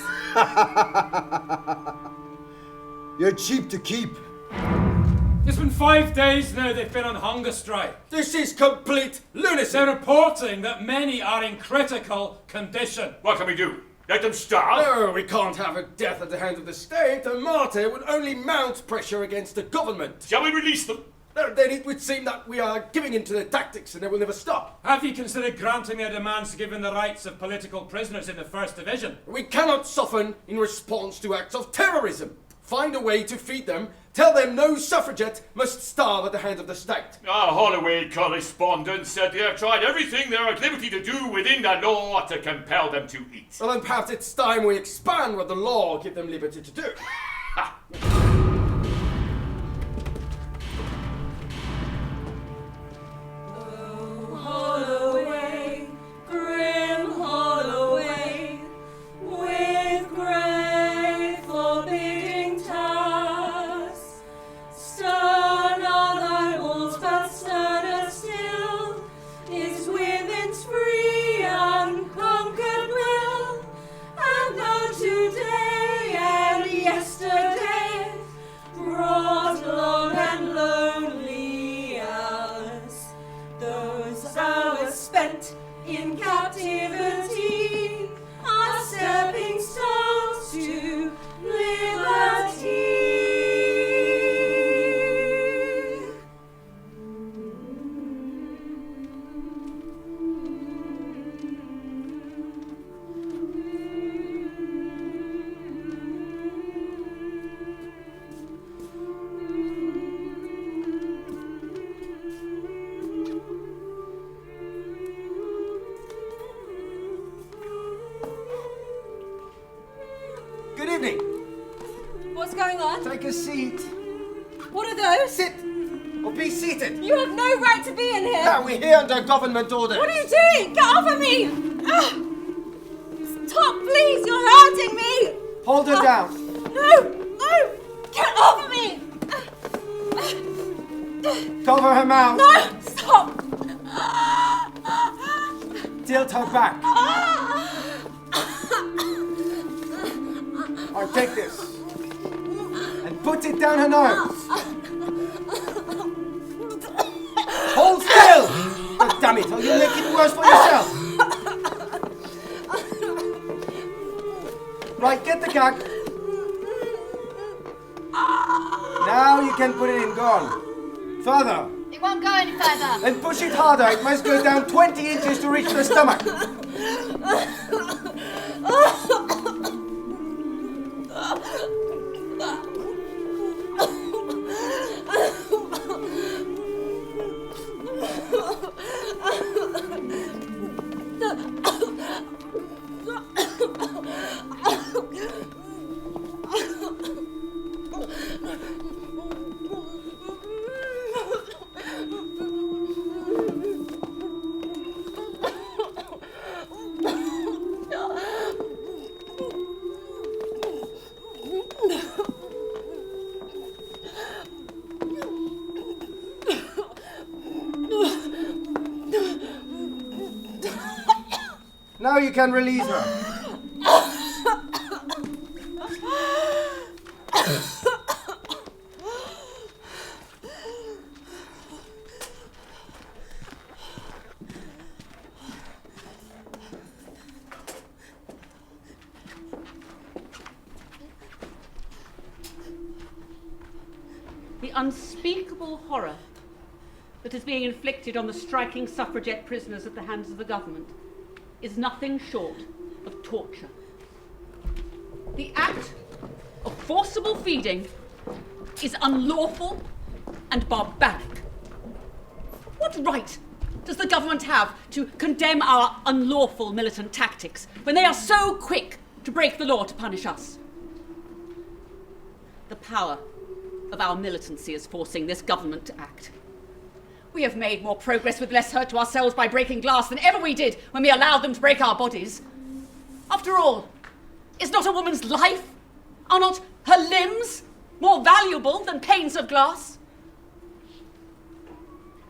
You're cheap to keep. It's been 5 days now they've been on hunger strike. This is complete lunacy. They're reporting that many are in critical condition. What can we do? Let them starve? No, we can't have a death at the hands of the state. A martyr would only mount pressure against the government. Shall we release them? Then it would seem that we are giving in to their tactics and they will never stop. Have you considered granting their demands given the rights of political prisoners in the First Division? We cannot soften in response to acts of terrorism. Find a way to feed them. Tell them no suffragette must starve at the hands of the state. Our Holloway correspondent said they have tried everything they are at liberty to do within the law to compel them to eat. Well, then perhaps it's time we expand what the law gives them liberty to do. Holloway, grim Holloway, with great forbidding tasks, stern are thy walls, but sterner still is women's free unconquered will, and though today and yesterday brought long and lonely hours, those hours spent in captivity are stepping stones to liberty. Good evening. What's going on? Take a seat. What are those? Sit or be seated. You have no right to be in here. Now we're here under government orders. What are you doing? Get off of me! Stop, please! You're hurting me! Hold her down. No! No! Get off of me! Cover her mouth. No! Stop! Tilt her back. Or take this and put it down her nose. Hold still! God damn it, or you'll make it worse for yourself. Right, get the gag. Now you can put it in. Go on. Further. It won't go any further. Then push it harder. It must go down 20 inches to reach the stomach. you can release her. The unspeakable horror that is being inflicted on the striking suffragette prisoners at the hands of the government is nothing short of torture. The act of forcible feeding is unlawful and barbaric. What right does the government have to condemn our unlawful militant tactics when they are so quick to break the law to punish us? The power of our militancy is forcing this government to act. We have made more progress with less hurt to ourselves by breaking glass than ever we did when we allowed them to break our bodies. After all, is not a woman's life, are not her limbs more valuable than panes of glass?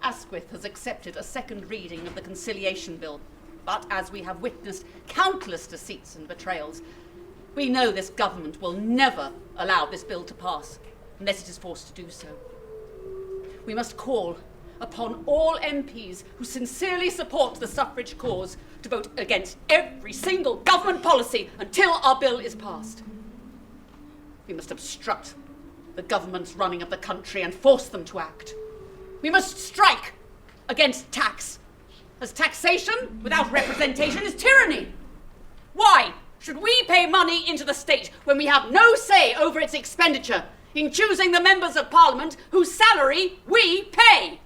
Asquith has accepted a second reading of the Conciliation Bill, but as we have witnessed countless deceits and betrayals, we know this government will never allow this bill to pass unless it is forced to do so. We must call upon all MPs who sincerely support the suffrage cause to vote against every single government policy until our bill is passed. We must obstruct the government's running of the country and force them to act. We must strike against tax, as taxation without representation is tyranny. Why should we pay money into the state when we have no say over its expenditure in choosing the members of Parliament whose salary we pay?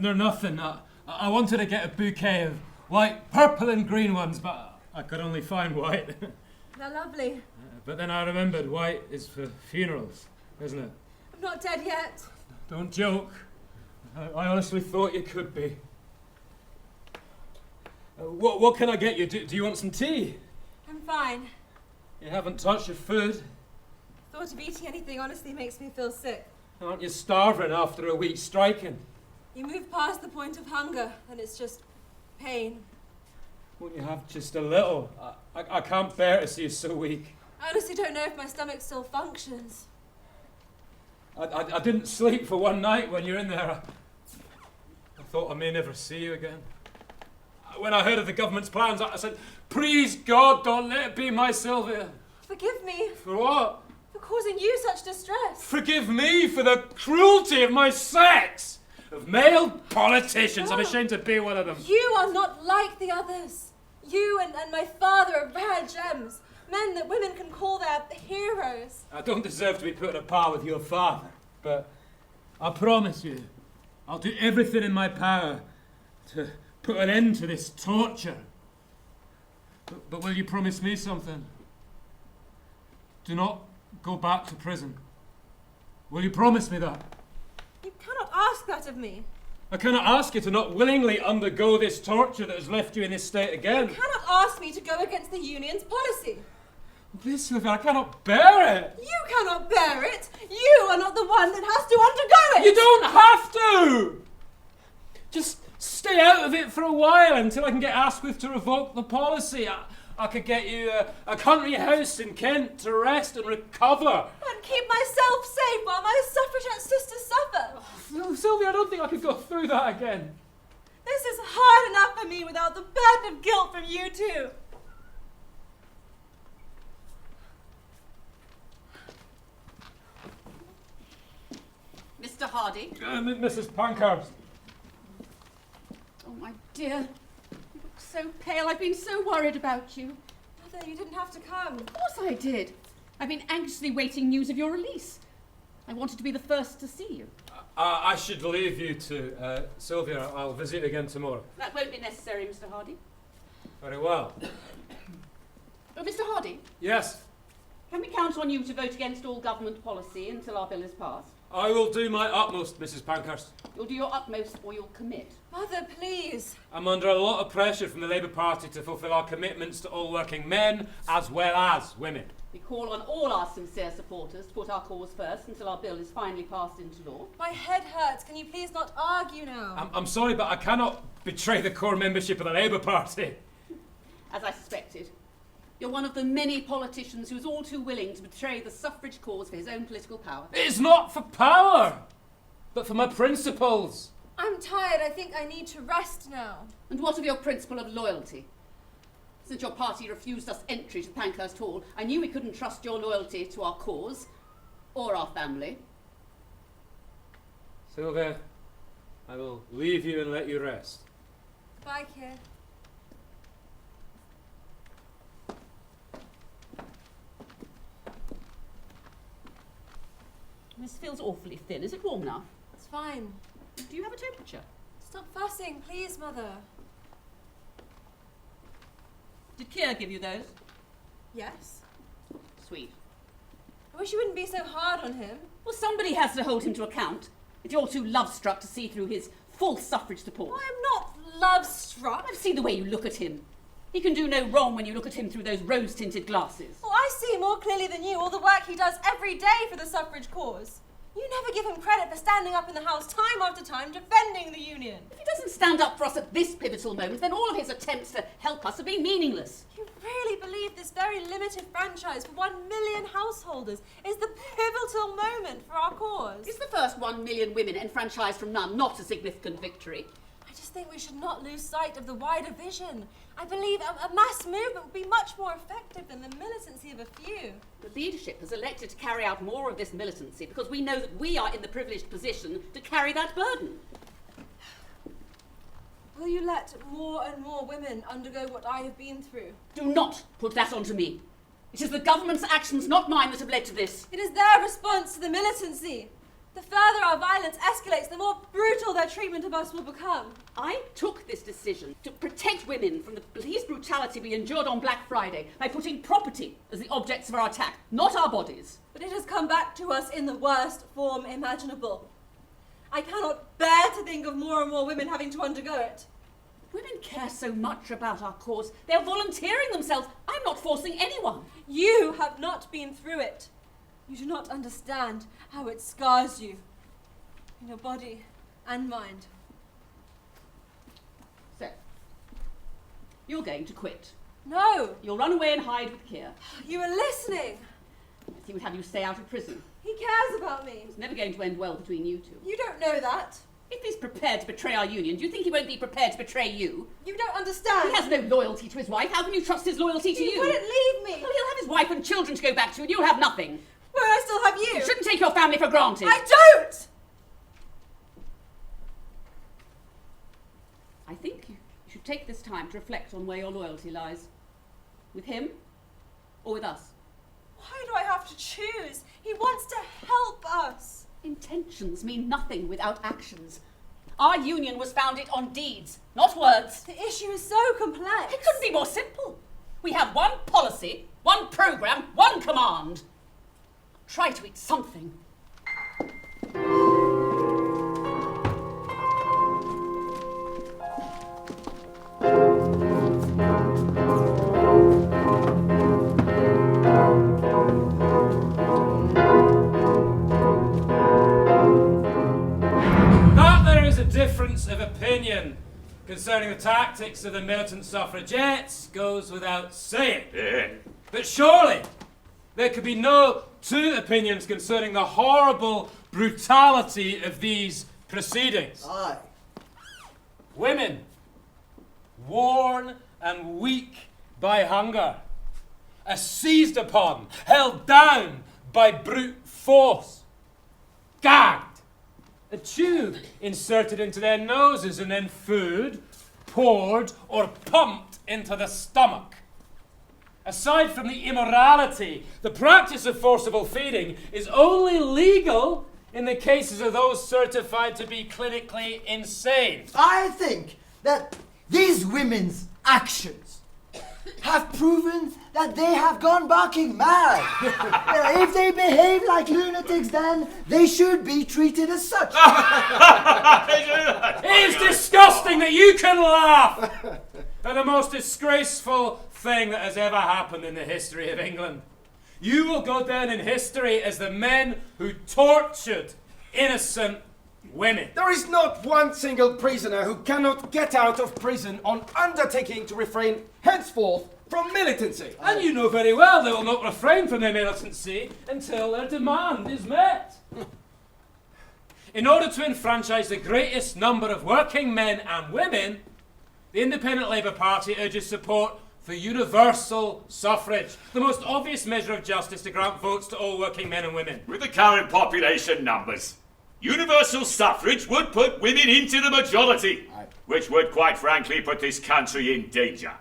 They're nothing. I wanted to get a bouquet of white, purple and green ones, but I could only find white. They're lovely. But then I remembered white is for funerals, isn't it? I'm not dead yet. Don't joke. I honestly thought you could be. What can I get you? Do you want some tea? I'm fine. You haven't touched your food. Thought of eating anything honestly makes me feel sick. Aren't you starving after a week striking? You move past the point of hunger and it's just pain. Won't you have just a little? I can't bear to see you so weak. I honestly don't know if my stomach still functions. I didn't sleep for one night when you're in there. I thought I may never see you again. When I heard of the government's plans, I said, please God, don't let it be my Sylvia. Forgive me. For what? For causing you such distress. Forgive me for the cruelty of my sex. Of male politicians. I'm ashamed to be one of them. You are not like the others. You and my father are rare gems. Men that women can call their heroes. I don't deserve to be put in a par with your father, but I promise you, I'll do everything in my power to put an end to this torture. But will you promise me something? Do not go back to prison. Will you promise me that? You cannot ask that of me. I cannot ask you to not willingly undergo this torture that has left you in this state again. You cannot ask me to go against the union's policy. Please, Sylvia, I cannot bear it. You cannot bear it. You are not the one that has to undergo it. You don't have to. Just stay out of it for a while until I can get Asquith to revoke the policy. I could get you a country house in Kent to rest and recover. And keep myself safe while my suffragette sisters suffer. Oh, Sylvia, I don't think I could go through that again. This is hard enough for me without the burden of guilt from you too. Mr. Hardy. Mrs. Pankhurst. Oh, my dear. You look so pale. I've been so worried about you. Mother, you didn't have to come. Of course I did. I've been anxiously waiting news of your release. I wanted to be the first to see you. I should leave you to Sylvia. I'll visit again tomorrow. That won't be necessary, Mr. Hardy. Very well. Mr. Hardy, Yes, can we count on you to vote against all government policy until our bill is passed? I will do my utmost, Mrs. Pankhurst. You'll do your utmost or you'll commit. Mother, please. I'm under a lot of pressure from the Labour Party to fulfil our commitments to all working men as well as women. We call on all our sincere supporters to put our cause first until our bill is finally passed into law. My head hurts. Can you please not argue now? I'm sorry, but I cannot betray the core membership of the Labour Party. As I suspected, you're one of the many politicians who's all too willing to betray the suffrage cause for his own political power. It's not for power, but for my principles. I'm tired. I think I need to rest now. And what of your principle of loyalty? Since your party refused us entry to Pankhurst Hall, I knew we couldn't trust your loyalty to our cause or our family. Sylvia, I will leave you and let you rest. Bye, kid. This feels awfully thin. Is it warm enough? It's fine. Do you have a temperature? Stop fussing, please, Mother. Did Keir give you those? Yes. Sweet. I wish you wouldn't be so hard on him. Well, somebody has to hold him to account. If you're too love-struck to see through his false suffrage support. I'm not love-struck. I've seen the way you look at him. He can do no wrong when you look at him through those rose-tinted glasses. Well, I see more clearly than you all the work he does every day for the suffrage cause. You never give him credit for standing up in the House time after time defending the Union. If he doesn't stand up for us at this pivotal moment, then all of his attempts to help us have been meaningless. You really believe this very limited franchise for 1 million householders is the pivotal moment for our cause? Is the first 1 million women enfranchised from none not a significant victory? I just think we should not lose sight of the wider vision. I believe a mass movement would be much more effective than the militancy of a few. The leadership has elected to carry out more of this militancy because we know that we are in the privileged position to carry that burden. Will you let more and more women undergo what I have been through? Do not put that onto me. It is the government's actions, not mine, that have led to this. It is their response to the militancy. The further our violence escalates, the more brutal their treatment of us will become. I took this decision to protect women from the police brutality we endured on Black Friday by putting property as the objects of our attack, not our bodies. But it has come back to us in the worst form imaginable. I cannot bear to think of more and more women having to undergo it. Women care so much about our cause. They're volunteering themselves. I'm not forcing anyone. You have not been through it. You do not understand how it scars you in your body and mind. So, you're going to quit. No! You'll run away and hide with Keir. You were listening! He would have you stay out of prison. He cares about me. It's never going to end well between you two. You don't know that. If he's prepared to betray our union, do you think he won't be prepared to betray you? You don't understand. He has no loyalty to his wife. How can you trust his loyalty to you? He wouldn't leave me. Well, he'll have his wife and children to go back to, and you'll have nothing. Well, I still have you. You shouldn't take your family for granted. I don't! I think you should take this time to reflect on where your loyalty lies. With him or with us? Why do I have to choose? He wants to help us. Intentions mean nothing without actions. Our union was founded on deeds, not words. The issue is so complex. It couldn't be more simple. We have one policy, one programme, one command. Try to eat something. That there is a difference of opinion concerning the tactics of the militant suffragettes goes without saying. But surely there could be no two opinions concerning the horrible brutality of these proceedings. Aye. Women, worn and weak by hunger, are seized upon, held down by brute force, gagged, a tube inserted into their noses, and then food poured or pumped into the stomach. Aside from the immorality, the practice of forcible feeding is only legal in the cases of those certified to be clinically insane. I think that these women's actions have proven that they have gone barking mad. If they behave like lunatics, then they should be treated as such. It is disgusting that you can laugh at the most disgraceful thing that has ever happened in the history of England. You will go down in history as the men who tortured innocent women. There is not one single prisoner who cannot get out of prison on undertaking to refrain henceforth from militancy. And you know very well they will not refrain from their militancy until their demand is met. In order to enfranchise the greatest number of working men and women, the Independent Labour Party urges support for universal suffrage, the most obvious measure of justice to grant votes to all working men and women. With the current population numbers, universal suffrage would put women into the majority, which would quite frankly put this country in danger.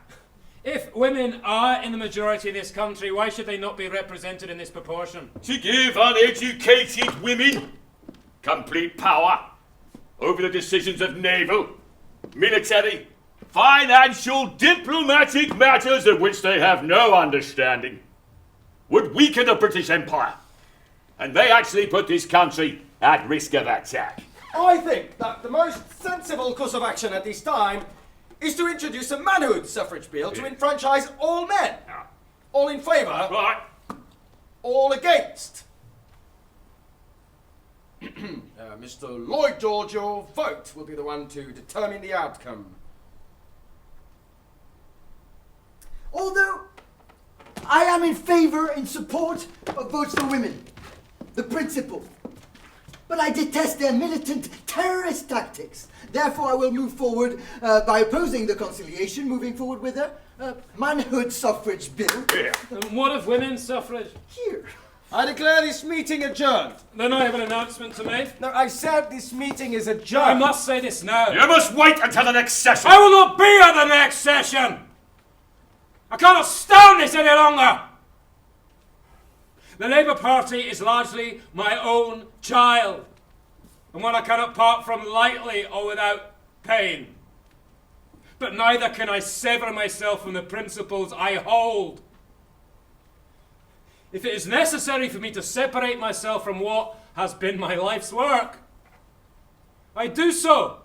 If women are in the majority in this country, why should they not be represented in this proportion? To give uneducated women complete power over the decisions of naval, military, financial, diplomatic matters of which they have no understanding would weaken the British Empire and may actually put this country at risk of attack. I think that the most sensible course of action at this time is to introduce a manhood suffrage bill to enfranchise all men. All in favour? Right. All against? Mr. Lloyd George, your vote will be the one to determine the outcome. Although I am in favour in support of votes for women, the principle, but I detest their militant terrorist tactics. Therefore, I will move forward by opposing the conciliation, moving forward with a manhood suffrage bill. Yeah. And what of women's suffrage? Here. I declare this meeting adjourned. Then I have an announcement to make. No, I said this meeting is I adjourned. must say this now. You must wait until the next session. I will not be at the next session! I cannot stand this any longer! The Labour Party is largely my own child, and one I cannot part from lightly or without pain. But neither can I sever myself from the principles I hold. If it is necessary for me to separate myself from what has been my life's work, I do so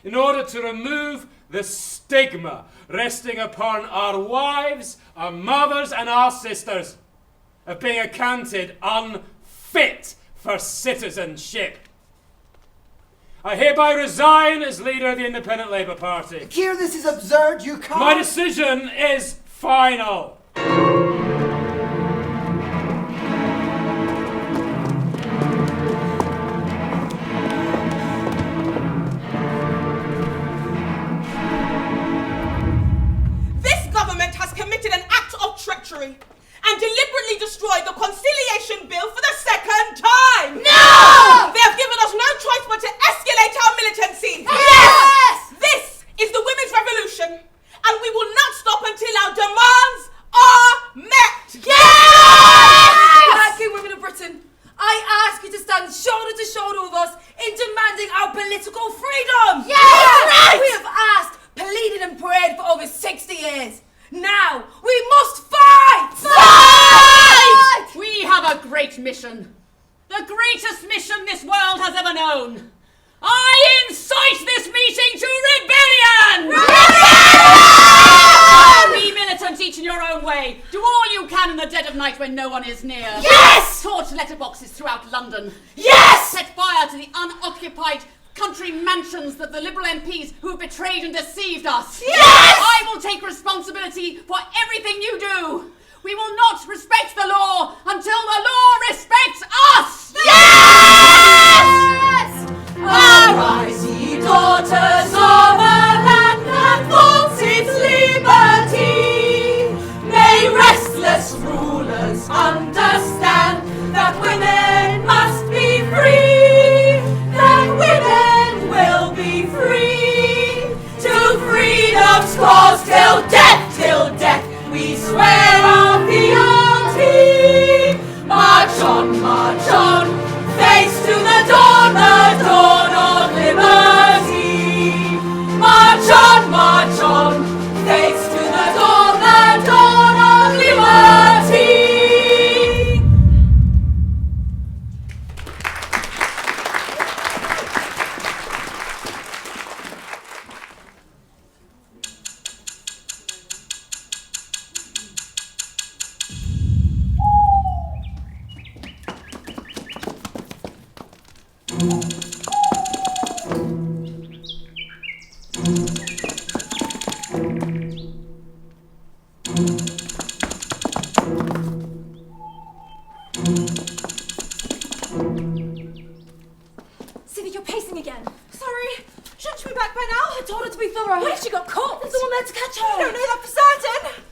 in order to remove the stigma resting upon our wives, our mothers and our sisters of being accounted unfit for citizenship. I hereby resign as leader of the Independent Labour Party. Keir, this is absurd. You can't. My decision is final. Treachery and deliberately destroyed the conciliation bill for the second time. No! They have given us no choice but to escalate our militancy. Yes! This is the women's revolution, and we will not stop until our demands are met. Yes! Working women of Britain, I ask you to stand shoulder to shoulder with us in demanding our political freedom. Yes! Right! We have asked, pleaded and prayed for over 60 years. Now, we must fight! Fight! We have a great mission. The greatest mission this world has ever known. I incite this meeting to rebellion! Be militant each in your own way. Do all you can in the dead of night when no one is near. Yes! Torch letterboxes throughout London. Yes! Set fire to the unoccupied country mansions that the Liberal MPs who have betrayed and deceived us. Yes! I will take responsibility for everything you do. We will not respect the law until the law respects us. Yes! Arise, ye daughters of a land that vaunts its liberty. May restless rulers understand that women must be free. That women will be free. To freedom's cause till death, again. Sorry. Shouldn't she be back by now? I told her to be thorough. What if she got caught? There's someone there to catch her. I don't know that for certain.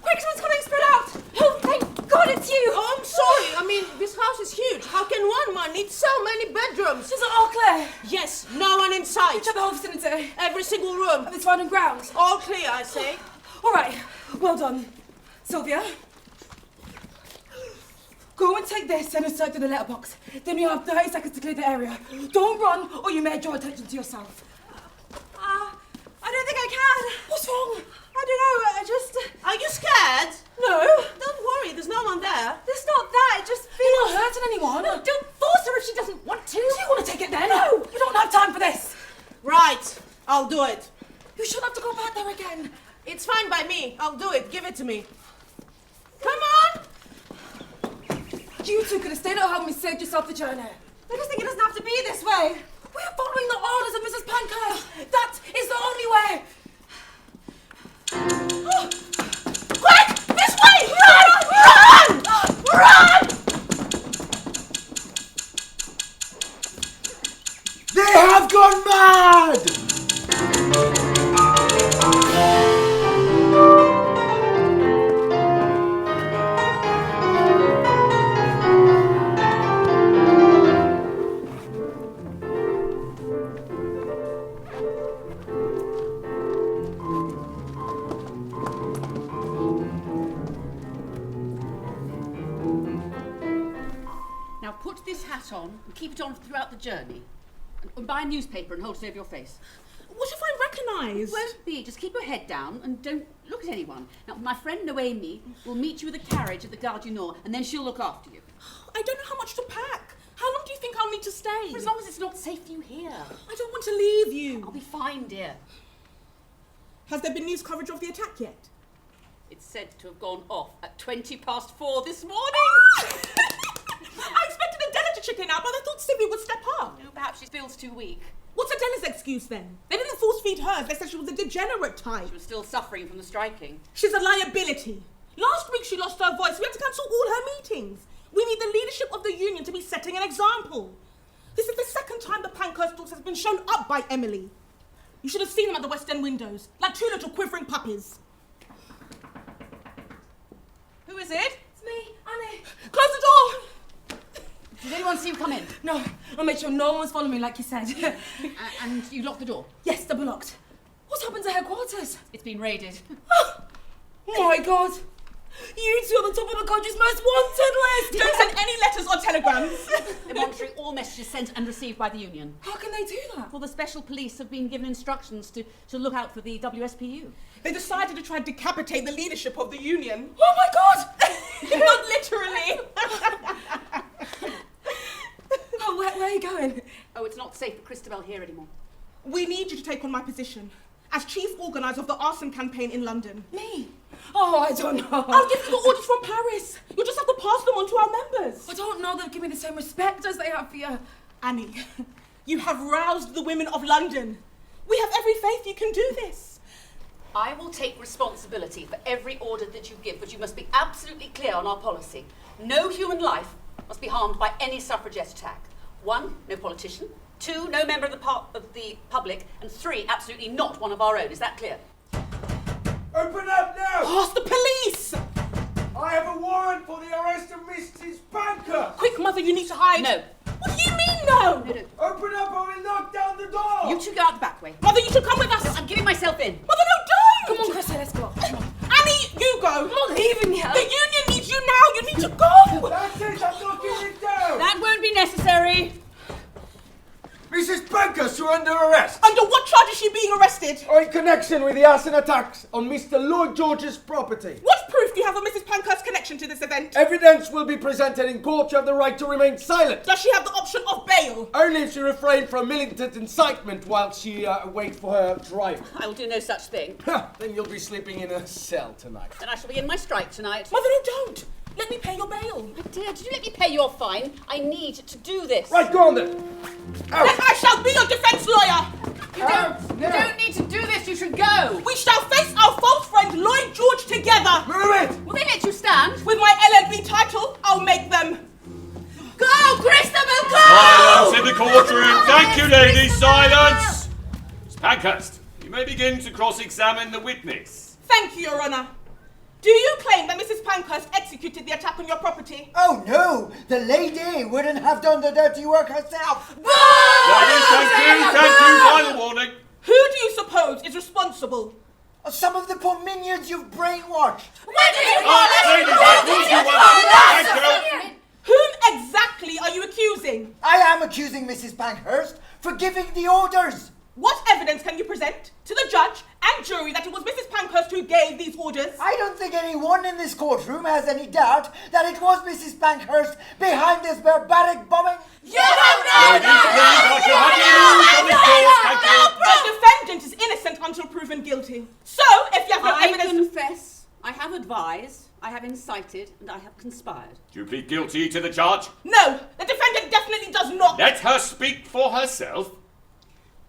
Quick, someone's coming, spread out. Oh, thank God it's you. Oh, I'm sorry. I mean, this house is huge. How can one man need so many bedrooms? Is it all clear? Yes, no one inside. Check the whole vicinity. Every single room. Of the surrounding grounds. All clear, I say. All right. Well done. Sylvia. Go and take this and insert in the letterbox. Then you have 30 seconds to clear the area. Don't run or you may draw attention to yourself. I don't think I can. What's wrong? I don't know, I just... Are you scared? No. Don't worry, there's no one there. It's not that, it just feels... You're not hurting anyone. No, don't force her if she doesn't want to. Do you want to take it then? No. You don't have time for this. Right, I'll do it. You shouldn't have to go back there again. It's fine by me. I'll do it. Give it to me. Come on! You two could have stayed at home and saved yourself the journey. I just think it doesn't have to be this way. We're following the orders of Mrs. Pankhurst. That is the only way. Quick! This way! Run! Run! They have gone mad! Now put this hat on and keep it on throughout the journey. And buy a newspaper and hold it over your face. What if I'm recognised? Won't be. Just keep your head down and don't look at anyone. Now, my friend Noemi will meet you with a carriage at the Gare du Nord, and then she'll look after you. I don't know how much to pack. How long do you think I'll need to stay? For as long as it's not safe for you here. I don't want to leave you. I'll be fine, dear. Has there been news coverage of the attack yet? It's said to have gone off at 4:20 this morning. I expected Adela to chicken out, but I thought Sylvia would step up. No, perhaps she feels too weak. What's Adela's excuse then? They didn't force feed her. They said she was a degenerate type. She was still suffering from the striking. She's a liability. Last week she lost her voice. We had to cancel all her meetings. We need the leadership of the union to be setting an example. This is the second time the Pankhurst dogs has been shown up by Emily. You should have seen them at the West End windows, like two little quivering puppies. Who is it? It's me, Annie. Close the door! Did anyone see you come in? No, I'll make sure no one's following me like you said. And you locked the door? Yes, double locked. What's happened to headquarters? It's been raided. Oh my God. You two are the top of the country's most wanted list. Don't send any letters or telegrams. They're monitoring all messages sent and received by the union. How can they do that? Well, the special police have been given instructions to look out for the WSPU. They decided to try and decapitate the leadership of the union. Oh my God! Not literally. Oh, where are you going? Oh, it's not safe for Christabel here anymore. We need you to take on my position as chief organiser of the arson campaign in London. Me? Oh, I don't know. I'll give you the orders from Paris. You'll just have to pass them on to our members. I don't know they'll give me the same respect as they have for you. Annie, you have roused the women of London. We have every faith you can do this. I will take responsibility for every order that you give, but you must be absolutely clear on our policy. No human life must be harmed by any suffragette attack. 1, no politician. 2, no member of the public. And 3, absolutely not one of our own. Is that clear? Open up now! Pass the police! I have a warrant for the arrest of Mrs. Pankhurst! Quick, Mother, you need to hide. No. What do you mean, no? No. Open up or we'll knock down the door! You two go out the back way. Mother, you should come with us. No, I'm giving myself in. Mother, no, don't! Come on, Chrissy, let's go. Annie, you go. I'm not leaving you. The union needs you now. You need to go. That's it, I'm knocking it down! That won't be necessary. Mrs. Pankhurst, you're under arrest! Under what charge is she being arrested? In connection with the arson attacks on Mr. Lloyd George's property. What proof do you have of Mrs. Pankhurst's connection to this event? Evidence will be presented in court. You have the right to remain silent. Does she have the option of bail? Only if she refrained from militant incitement while she waits for her trial. I will do no such thing. Then you'll be sleeping in a cell tonight. And I shall begin my strike tonight. Mother, no, don't. Let me pay your bail. My dear, did you let me pay your fine? I need to do this. Right, go on then. Out. Then I shall be your defence lawyer. You don't need to do this. You should go. We shall face our false friend Lloyd George together. Move it! Will they let you stand? With my LLB title, I'll make them. Go, Christabel, go! Silence in the courtroom. Thank you, ladies. Silence. Miss Pankhurst, you may begin to cross-examine the witness. Thank you, Your Honour. Do you claim that Mrs. Pankhurst executed the attack on your property? Oh no, the lady wouldn't have done the dirty work herself. Ladies, thank you. Final warning. Who do you suppose is responsible? Some of the poor minions you've brainwashed. Whom exactly are you accusing? I am accusing Mrs. Pankhurst for giving the orders. What evidence can you present to the judge and jury that it was Mrs. Pankhurst who gave these orders? I don't think anyone in this courtroom has any doubt that it was Mrs. Pankhurst behind this barbaric bombing. You have The defendant is innocent until proven guilty. So, if you have no evidence... I confess, I have advised, I have incited, and I have conspired. Do you plead guilty to the charge? No, the defendant definitely does not. Let her speak for herself.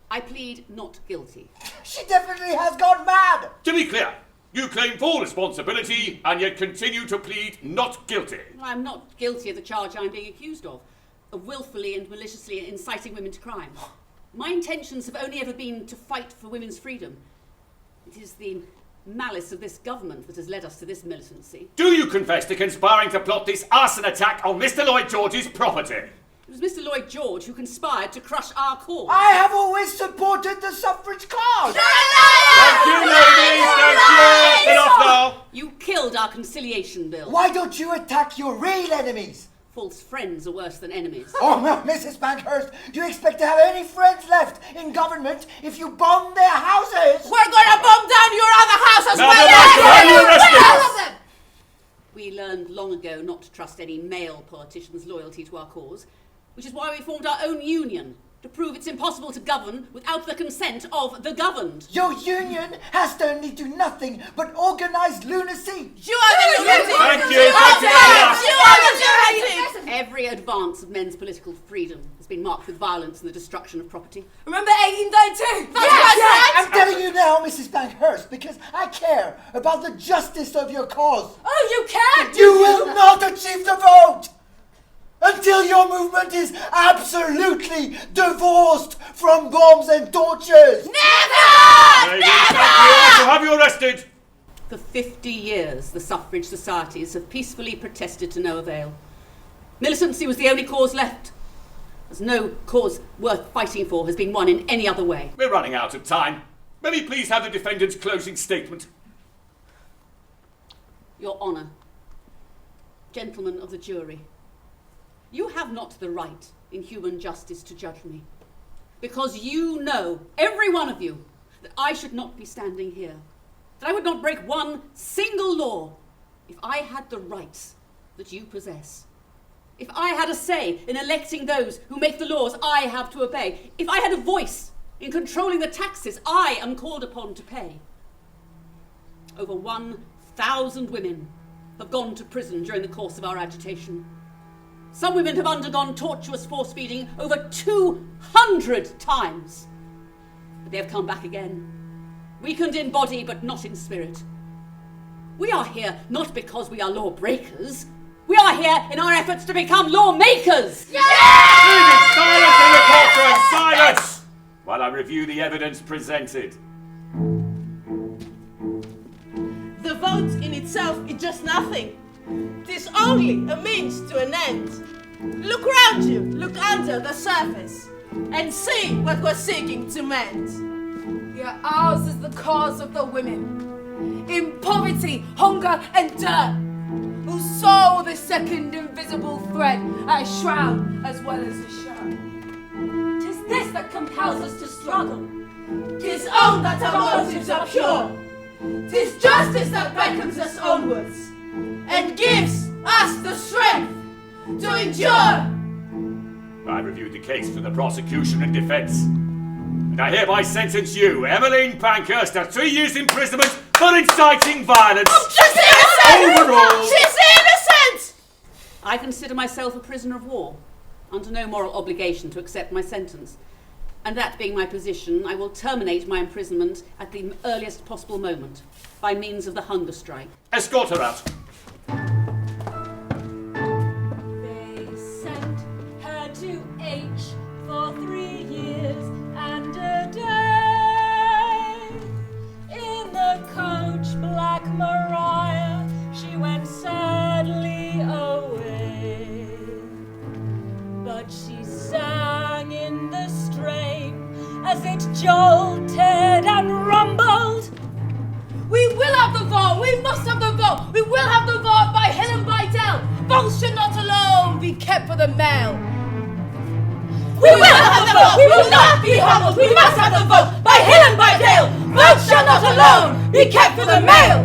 I plead not guilty. She definitely has gone mad. To be clear, you claim full responsibility and yet continue to plead not guilty. I'm not guilty of the charge I'm being accused of willfully and maliciously inciting women to crime. My intentions have only ever been to fight for women's freedom. It is the malice of this government that has led us to this militancy. Do you confess to conspiring to plot this arson attack on Mr. Lloyd George's property? It was Mr. Lloyd George who conspired to crush our cause. I have always supported the suffrage cause. Thank you, ladies. Thank you. Get off now. You killed our conciliation bill. Why don't you attack your real enemies? False friends are worse than enemies. Oh, no, Mrs. Pankhurst, do you expect to have any friends left in government if you bomb their houses? We're gonna bomb down your other house as well! We learned long ago not to trust any male politician's loyalty to our cause, which is why we formed our own union, to prove it's impossible to govern without the consent of the governed. Your union has to only do nothing but organised lunacy. You are the lunatic! Thank you. You are the lunatic! Every advance of men's political freedom has been marked with violence and the destruction of property. Remember 1892? I'm telling you now, Mrs. Pankhurst, because I care about the justice of your cause. Oh, you can! You will not achieve the vote until your movement is absolutely divorced from bombs and torches. Never! Ladies, thank you. I shall have you arrested. For 50 years, the suffrage societies have peacefully protested to no avail. Militancy was the only cause left, as no cause worth fighting for has been won in any other way. We're running out of time. May we please have the defendant's closing statement? Your Honour, gentlemen of the jury, you have not the right in human justice to judge me, because you know, every one of you, that I should not be standing here, that I would not break one single law if I had the rights that you possess. If I had a say in electing those who make the laws I have to obey, if I had a voice in controlling the taxes I am called upon to pay. Over 1,000 women have gone to prison during the course of our agitation. Some women have undergone tortuous force feeding over 200 times. But they have come back again, weakened in body but not in spirit. We are here not because we are lawbreakers. We are here in our efforts to become lawmakers! Please, silence in the courtroom! Silence! While I review the evidence presented. The vote in itself is just nothing. It is only a means to an end. Look around you, look under the surface, and see what we're seeking to mend. Yeah, ours is the cause of the women, in poverty, hunger, and dirt, who saw the second invisible thread as shroud as well as a shirt. 'Tis this that compels us to struggle. 'Tis own that our motives are pure. 'Tis justice that beckons us onwards and gives us the strength to endure. I reviewed the case for the prosecution and defence. And I hereby sentence you, Emmeline Pankhurst, to 3 years imprisonment for inciting violence. Oh, she's innocent! Overall. She's innocent! I consider myself a prisoner of war, under no moral obligation to accept my sentence. And that being my position, I will terminate my imprisonment at the earliest possible moment, by means of the hunger strike. Escort her out. They sent her to H for it jolted and rumbled. We will have the vote! We must have the vote! We will have the vote by hill and by dale! Votes should not alone be kept for the male! We will have the vote! We will not be humbled! We must have the vote by hill and by dale! Votes shall not alone be kept for the male!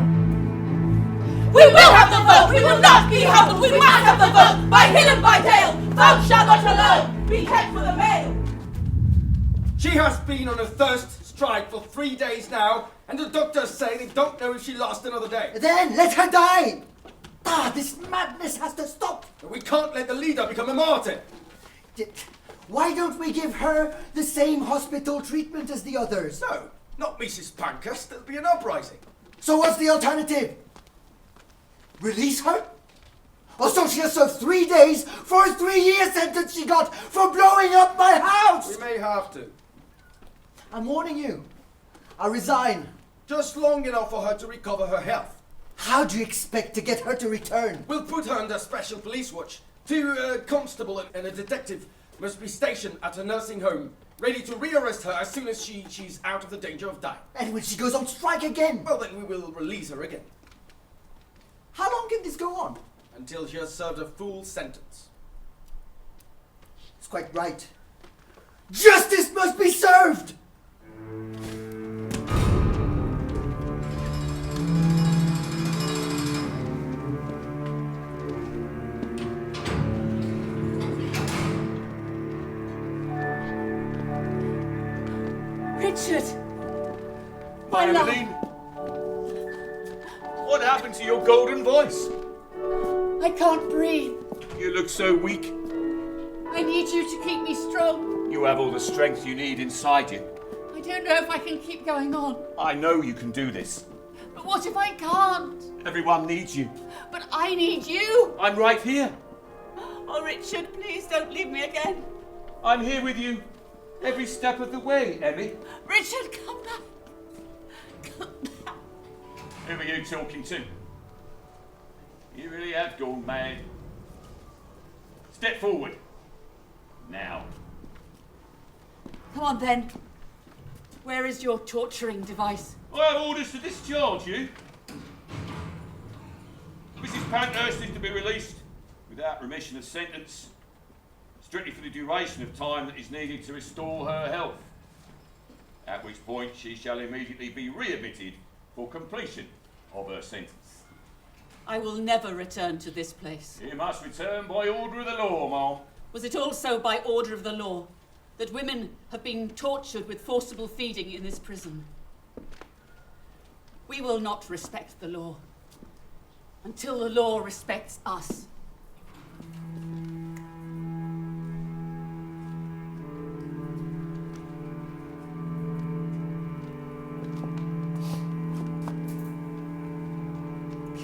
We will have the vote! We will not be humbled! We must have the vote by hill and by dale! Votes shall not alone be kept for the male! She has been on a thirst strike for 3 days now, and the doctors say they don't know if she'll last another day. Then let her die! This madness has to stop! We can't let the leader become a martyr. Why don't we give her the same hospital treatment as the others? No, not Mrs. Pankhurst. There'll be an uprising. So what's the alternative? Release her? Or so she'll serve 3 days for a 3-year sentence she got for blowing up my house! We may have to. I'm warning you. I resign. Just long enough for her to recover her health. How do you expect to get her to return? We'll put her under special police watch. 2 constable and a detective must be stationed at her nursing home, ready to rearrest her as soon as she's out of the danger of dying. And when she goes on strike again? Well, then we will release her again. How long can this go on? Until she has served a full sentence. It's quite right. Justice must be served! Richard! My Emmeline, what happened to your golden voice? I can't breathe. You look so weak. I need you to keep me strong. You have all the strength you need inside you. I don't know if I can keep going on. I know you can do this. But what if I can't? Everyone needs you. But I need you. I'm right here. Oh, Richard, please don't leave me again. I'm here with you every step of the way, Emmy. Richard, come back. Come back. Who are you talking to? You really have gone mad. Step forward. Now. Come on then. Where is your torturing device? I have orders to discharge you. Mrs. Pankhurst is to be released without remission of sentence, strictly for the duration of time that is needed to restore her health, at which point she shall immediately be readmitted for completion of her sentence. I will never return to this place. You must return by order of the law, Ma'am. Was it also by order of the law that women have been tortured with forcible feeding in this prison? We will not respect the law until the law respects us.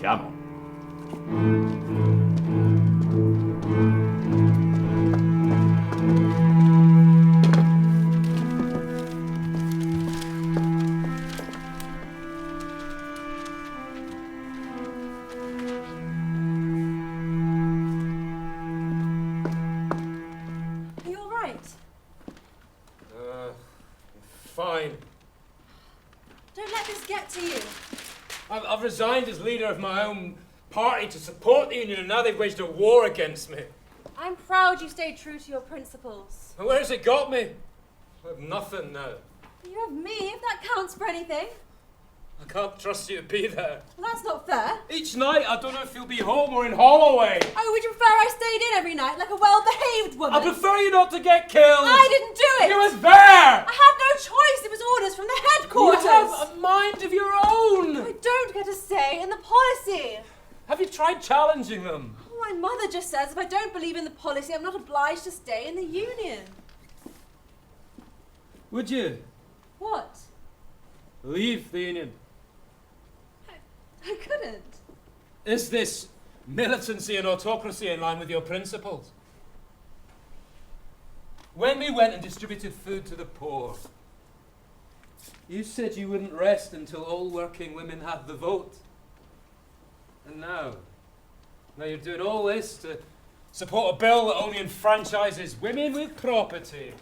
Come on. Are you all right? Fine. Don't let this get to you. I've resigned as leader of my own party to support the Union, and now they've waged a war against me. I'm proud you stayed true to your principles. And where's it got me? I have nothing now. You have me, if that counts for anything. I can't trust you to be there. Well, that's not fair. Each night, I don't know if you'll be home or in Holloway. Oh, would you prefer I stayed in every night like a well-behaved woman? I prefer you not to get killed. I didn't do it. You was there. I had no choice. It was orders from the headquarters. You have a mind of your own. I don't get a say in the policy. Have you tried challenging them? My mother just says if I don't believe in the policy, I'm not obliged to stay in the union. Would you What? leave the Union? I couldn't. Is this militancy and autocracy in line with your principles? When we went and distributed food to the poor, you said you wouldn't rest until all working women had the vote. And now you're doing all this to support a bill that only enfranchises women with property.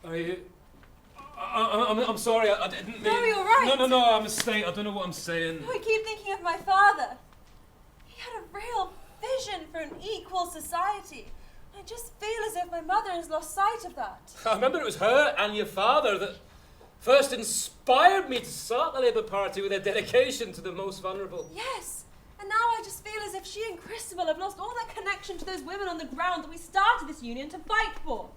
Are you... I'm sorry, I didn't mean... No, you're right. No, I'm a mistake. I don't know what I'm saying. I keep thinking of my father. He had a real vision for an equal society. I just feel as if my mother has lost sight of that. I remember it was her and your father that first inspired me to start the Labour Party with their dedication to the most vulnerable. Yes, and now I just feel as if she and Christabel have lost all their connection to those women on the ground that we started this union to fight for.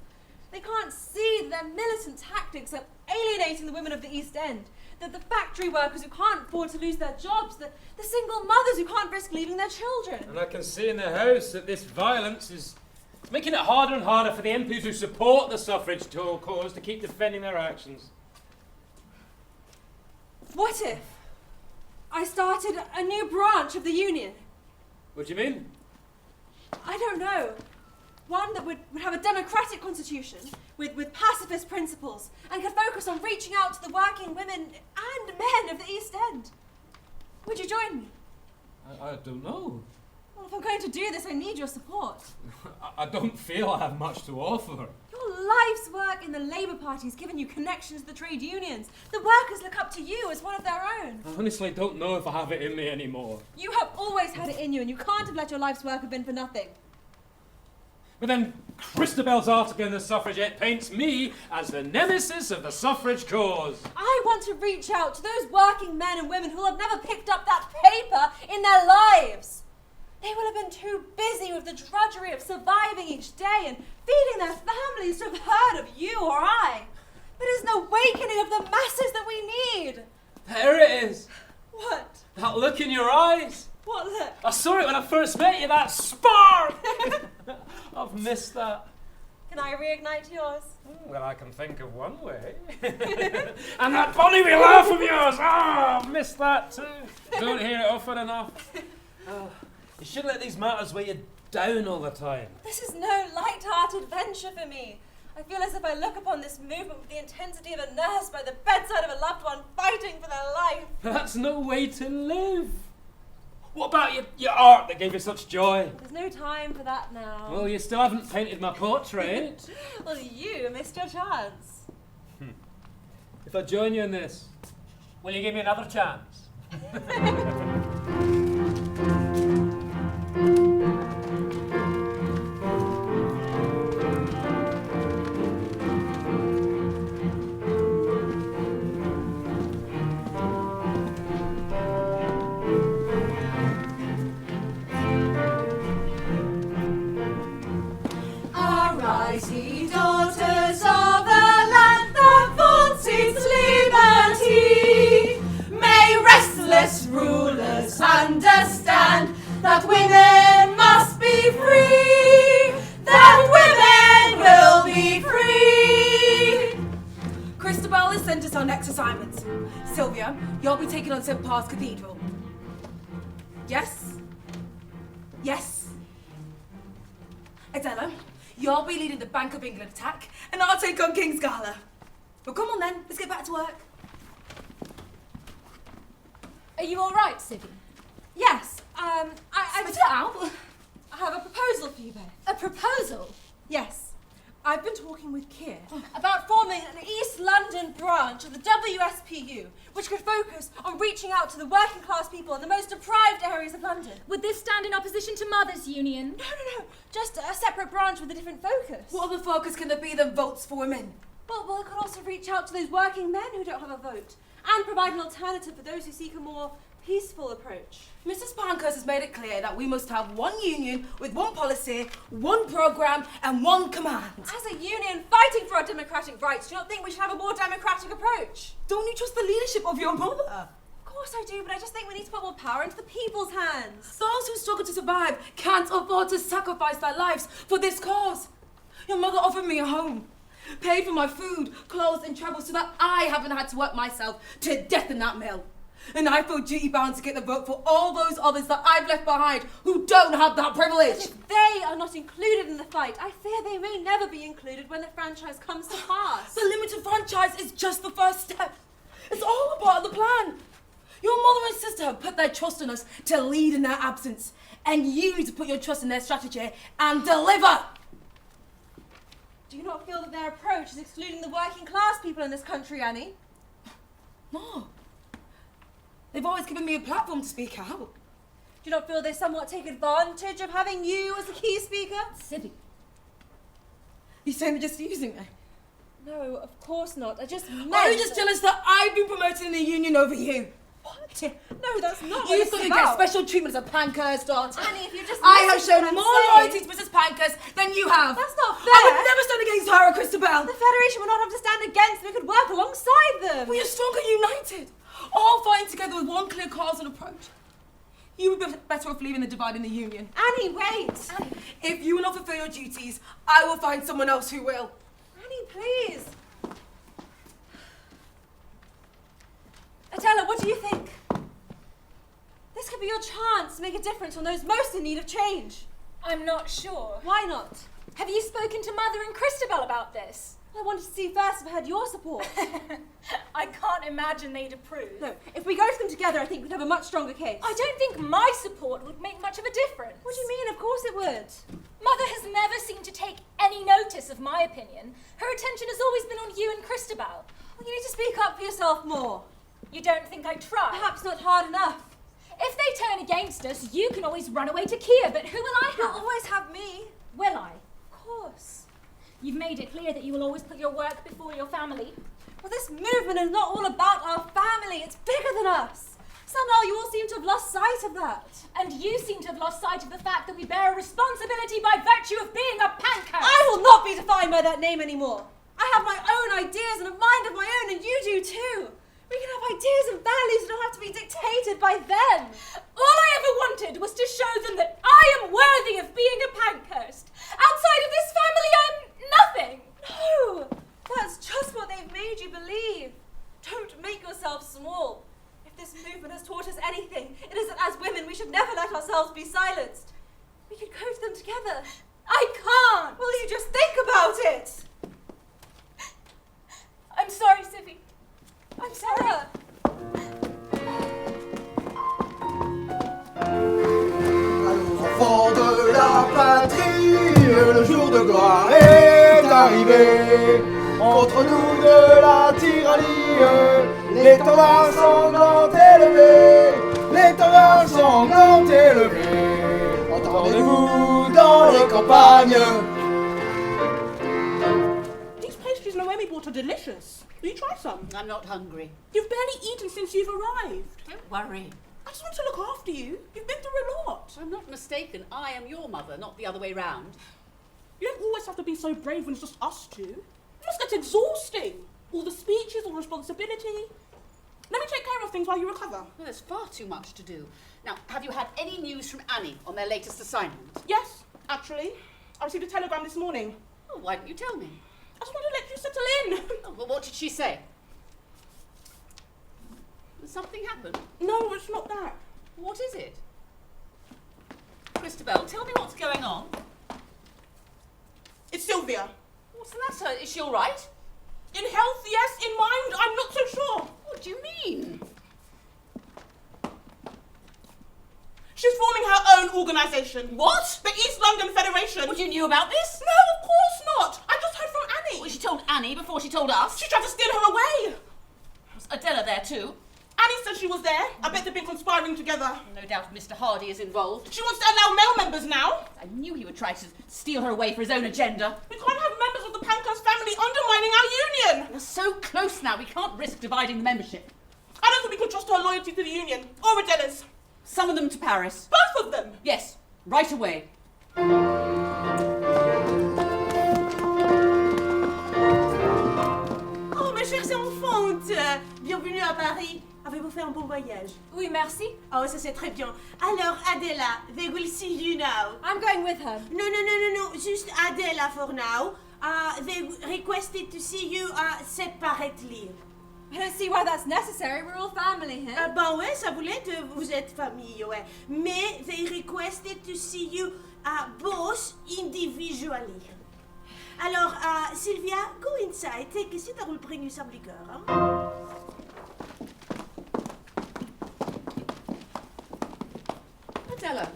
They can't see that their militant tactics are alienating the women of the East End, that the factory workers who can't afford to lose their jobs, the single mothers who can't risk leaving their children. And I can see in the House that this violence is making it harder and harder for the MPs who support the suffrage cause to keep defending their actions. What if I started a new branch of the union? What do you mean? I don't know. One that would have a democratic constitution with pacifist principles and could focus on reaching out to the working women and men of the East End. Would you join me? I don't know. Well, if I'm going to do this, I need your support. I don't feel I have much to offer. Your life's work in the Labour Party has given you connections to the trade unions. The workers look up to you as one of their own. I honestly don't know if I have it in me anymore. You have always had it in you, and you can't have let your life's work have been for nothing. But then Christabel's article in the Suffragette paints me as the nemesis of the suffrage cause. I want to reach out to those working men and women who have never picked up that paper in their lives. They will have been too busy with the drudgery of surviving each day and feeding their families to have heard of you or I. But it's an awakening of the masses that we need. There it is. What? That look in your eyes. What look? I saw it when I first met you, that spark! I've missed that. Can I reignite yours? Well, I can think of one way. And that bonny wee laugh of yours! Oh, I've missed that too. Don't hear it often enough. Oh, you shouldn't let these matters weigh you down all the time. This is no light-hearted venture for me. I feel as if I look upon this movement with the intensity of a nurse by the bedside of a loved one fighting for their life. That's no way to live. What about your art that gave you such joy? There's no time for that now. Well, you still haven't painted my portrait. Well, you missed your chance. If I join you in this, will you give me another chance? Arise, ye daughters of the land that vaunts its liberty. May restless rulers understand that women must be free. That women will be free. Christabel has sent us our next assignment. Sylvia, you'll be taking on St. Paul's Cathedral. Yes? Yes? Adela, you'll be leading the Bank of England attack, and I'll take on King's Gala. Well, come on then, let's get back to work. Are you all right, Sibby? Yes, Spit it out. I have a proposal for you both. A proposal? Yes. I've been talking with Keir about forming an East London branch of the WSPU, which could focus on reaching out to the working class people in the most deprived areas of London. Would this stand in opposition to Mothers' Union? No. Just a separate branch with a different focus. What other focus can there be than votes for women? Well, it could also reach out to those working men who don't have a vote and provide an alternative for those who seek a more peaceful approach. Mrs. Pankhurst has made it clear that we must have one union with one policy, one programme and one command. As a union fighting for our democratic rights, do you not think we should have a more democratic approach? Don't you trust the leadership of your mother? Of course I do, but I just think we need to put more power into the people's hands. Those who struggle to survive can't afford to sacrifice their lives for this cause. Your mother offered me a home, paid for my food, clothes and travel so that I haven't had to work myself to death in that mill. And I feel duty bound to get the vote for all those others that I've left behind who don't have that privilege. But if they are not included in the fight, I fear they may never be included when the franchise comes to pass. The limited franchise is just the first step. It's all a part of the plan. Your mother and sister have put their trust in us to lead in their absence, and you need to put your trust in their strategy and deliver. Do Do you not feel that their approach is excluding the working class people in this country, Annie? No. They've always given me a platform to speak out. Do you not feel they somewhat take advantage of having you as a key speaker? Sibby. You saying they're just using me? No, of course not. I just meant... Are you just jealous that I've been promoted in the union over you? What? No, that's not what You it's think you about. get special treatment as a Pankhurst, aren't Annie, if you just I have listen to shown what more I'm loyalty saying. to Mrs. Pankhurst than you have. That's not fair. I would never stand against her or Christabel. The Federation would not have to stand against them. We could work alongside them. We are stronger united. All fighting together with one clear cause and approach. You would be better off leaving the divide in the union. Annie, wait. Annie. If you will not fulfill your duties, I will find someone else who will. Annie, please. Adela, what do you think? This could be your chance to make a difference on those most in need of change. I'm not sure. Why not? Have you spoken to Mother and Christabel about this? I wanted to see first if I had your support. I can't imagine they'd approve. No, if we go to them together, I think we'd have a much stronger case. I don't think my support would make much of a difference. What do you mean? Of course it would. Mother has never seemed to take any notice of my opinion. Her attention has always been on you and Christabel. Well, you need to speak up for yourself more. You don't think I try? Perhaps not hard enough. If they turn against us, you can always run away to Kia, but who will I have? You'll always have me. Will I? Of course. You've made it clear that you will always put your work before your family. Well, this movement is not all about our family. It's bigger than us. Somehow you all seem to have lost sight of that. And you seem to have lost sight of the fact that we bear a responsibility by virtue of being a Pankhurst. I will not be defined by that name anymore. I have my own ideas and a mind of my own, and you do too. We can have ideas and values and don't have to be dictated by them. All I ever wanted was to show them that I am worthy of being a Pankhurst. Outside of this family, I'm nothing. No, that's just what they've made you believe. Don't make yourself small. If this movement has taught us anything, it is that as women we should never let ourselves be silenced. We could go to them together. I can't. Will you just think about it? I'm sorry, Sibby. I'm sorry. Allons enfants de la patrie, le jour de gloire est arrivé. Contre nous de la tyrannie, l'étendard sanglant élevé, l'étendard sanglant élevé. Entendez-vous dans les campagnes? These pastries Noemi bought are delicious. Will you try some? I'm not hungry. You've barely eaten since you've arrived. Don't worry. I just want to look after you. You've been through a lot. I'm not mistaken. I am your mother, not the other way round. You don't always have to be so brave when it's just us two. It must get exhausting. All the speeches, all the responsibility. Let me take care of things while you recover. Well, there's far too much to do. Now, have you had any news from Annie on their latest assignment? Yes, actually. I received a telegram this morning. Oh, why didn't you tell me? I just wanted to let you settle in. Oh, well, what did she say? Did something happen? No, it's not that. What is it? Christabel, tell me what's going on. It's Sylvia. What's the matter? Is she all right? In health, yes. In mind, I'm not so sure. What do you mean? She's forming her own organisation. What? The East London Federation. What, you knew about this? No, of course not. I just heard from Annie. Well, she told Annie before she told us. She tried to steal her away. Was Adela there too? Annie said she was there. I bet they've been conspiring together. No doubt Mr. Hardy is involved. She wants to allow male members now. I knew he would try to steal her away for his own agenda. We can't have members of the Pankhurst family undermining our union. We're so close now, we can't risk dividing the membership. I don't think we could trust her loyalty to the union or Adela's. Summon them to Paris. Both of them. Yes, right away. Oh, mes chers enfants, bienvenue à Paris. Avez-vous fait un bon voyage? Oui, merci. Oh, ça c'est très bien. Alors, Adela, they will see you now. I'm going with her. No, just Adela for now. They requested to see you separately. I don't see why that's necessary. We're all family here. Ben ouais, ça voulait que vous êtes famille, ouais. Mais they requested to see you both individually. Alors, Sylvia, go inside. Take a seat. I will bring you some liquor. Hein? Adela,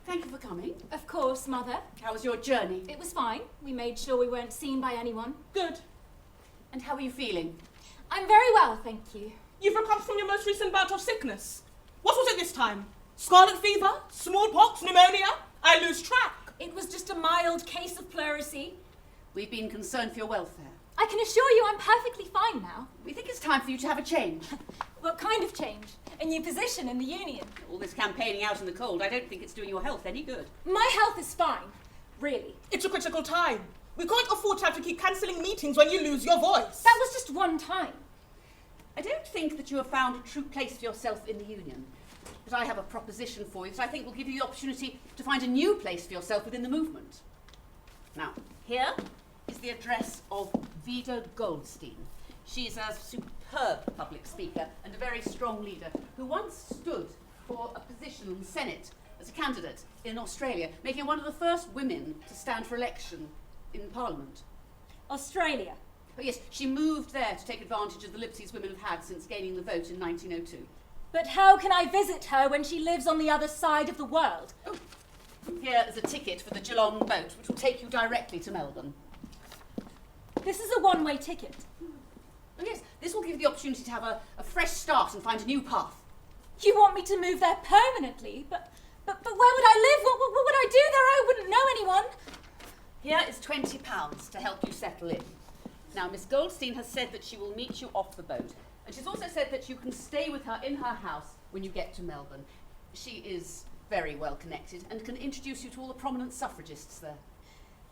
thank you for coming. Of course. course, Mother. How was your journey? It was fine. We made sure we weren't seen by anyone. Good. And how are you feeling? I'm very well, thank you. You've recovered from your most recent bout of sickness. What was it this time? Scarlet fever? Smallpox? Pneumonia? I lose track. It was just a mild case of pleurisy. We've been concerned for your welfare. I can assure you I'm perfectly fine now. We think it's time for you to have a change. What kind of change? A new position in the union? All this campaigning out in the cold, I don't think it's doing your health any good. My health is fine. Really. It's a critical time. We can't afford to have to keep cancelling meetings when you lose your voice. That was just one time. I don't think that you have found a true place for yourself in the union. But I have a proposition for you that I think will give you the opportunity to find a new place for yourself within the movement. Now, here is the address of Vida Goldstein. She's a superb public speaker and a very strong leader who once stood for a position in the Senate as a candidate in Australia, making her one of the first women to stand for election in Parliament. Australia. Oh yes, she moved there to take advantage of the liberties women have had since gaining the vote in 1902. But how can I visit her when she lives on the other side of the world? Oh, here is a ticket for the Geelong boat, which will take you directly to Melbourne. This is a one-way ticket. Oh yes, this will give you the opportunity to have a fresh start and find a new path. You want me to move there permanently? But where would I live? What would I do there? I wouldn't know anyone. Here is £20 to help you settle in. Now, Miss Goldstein has said that she will meet you off the boat. And she's also said that you can stay with her in her house when you get to Melbourne. She is very well connected and can introduce you to all the prominent suffragists there.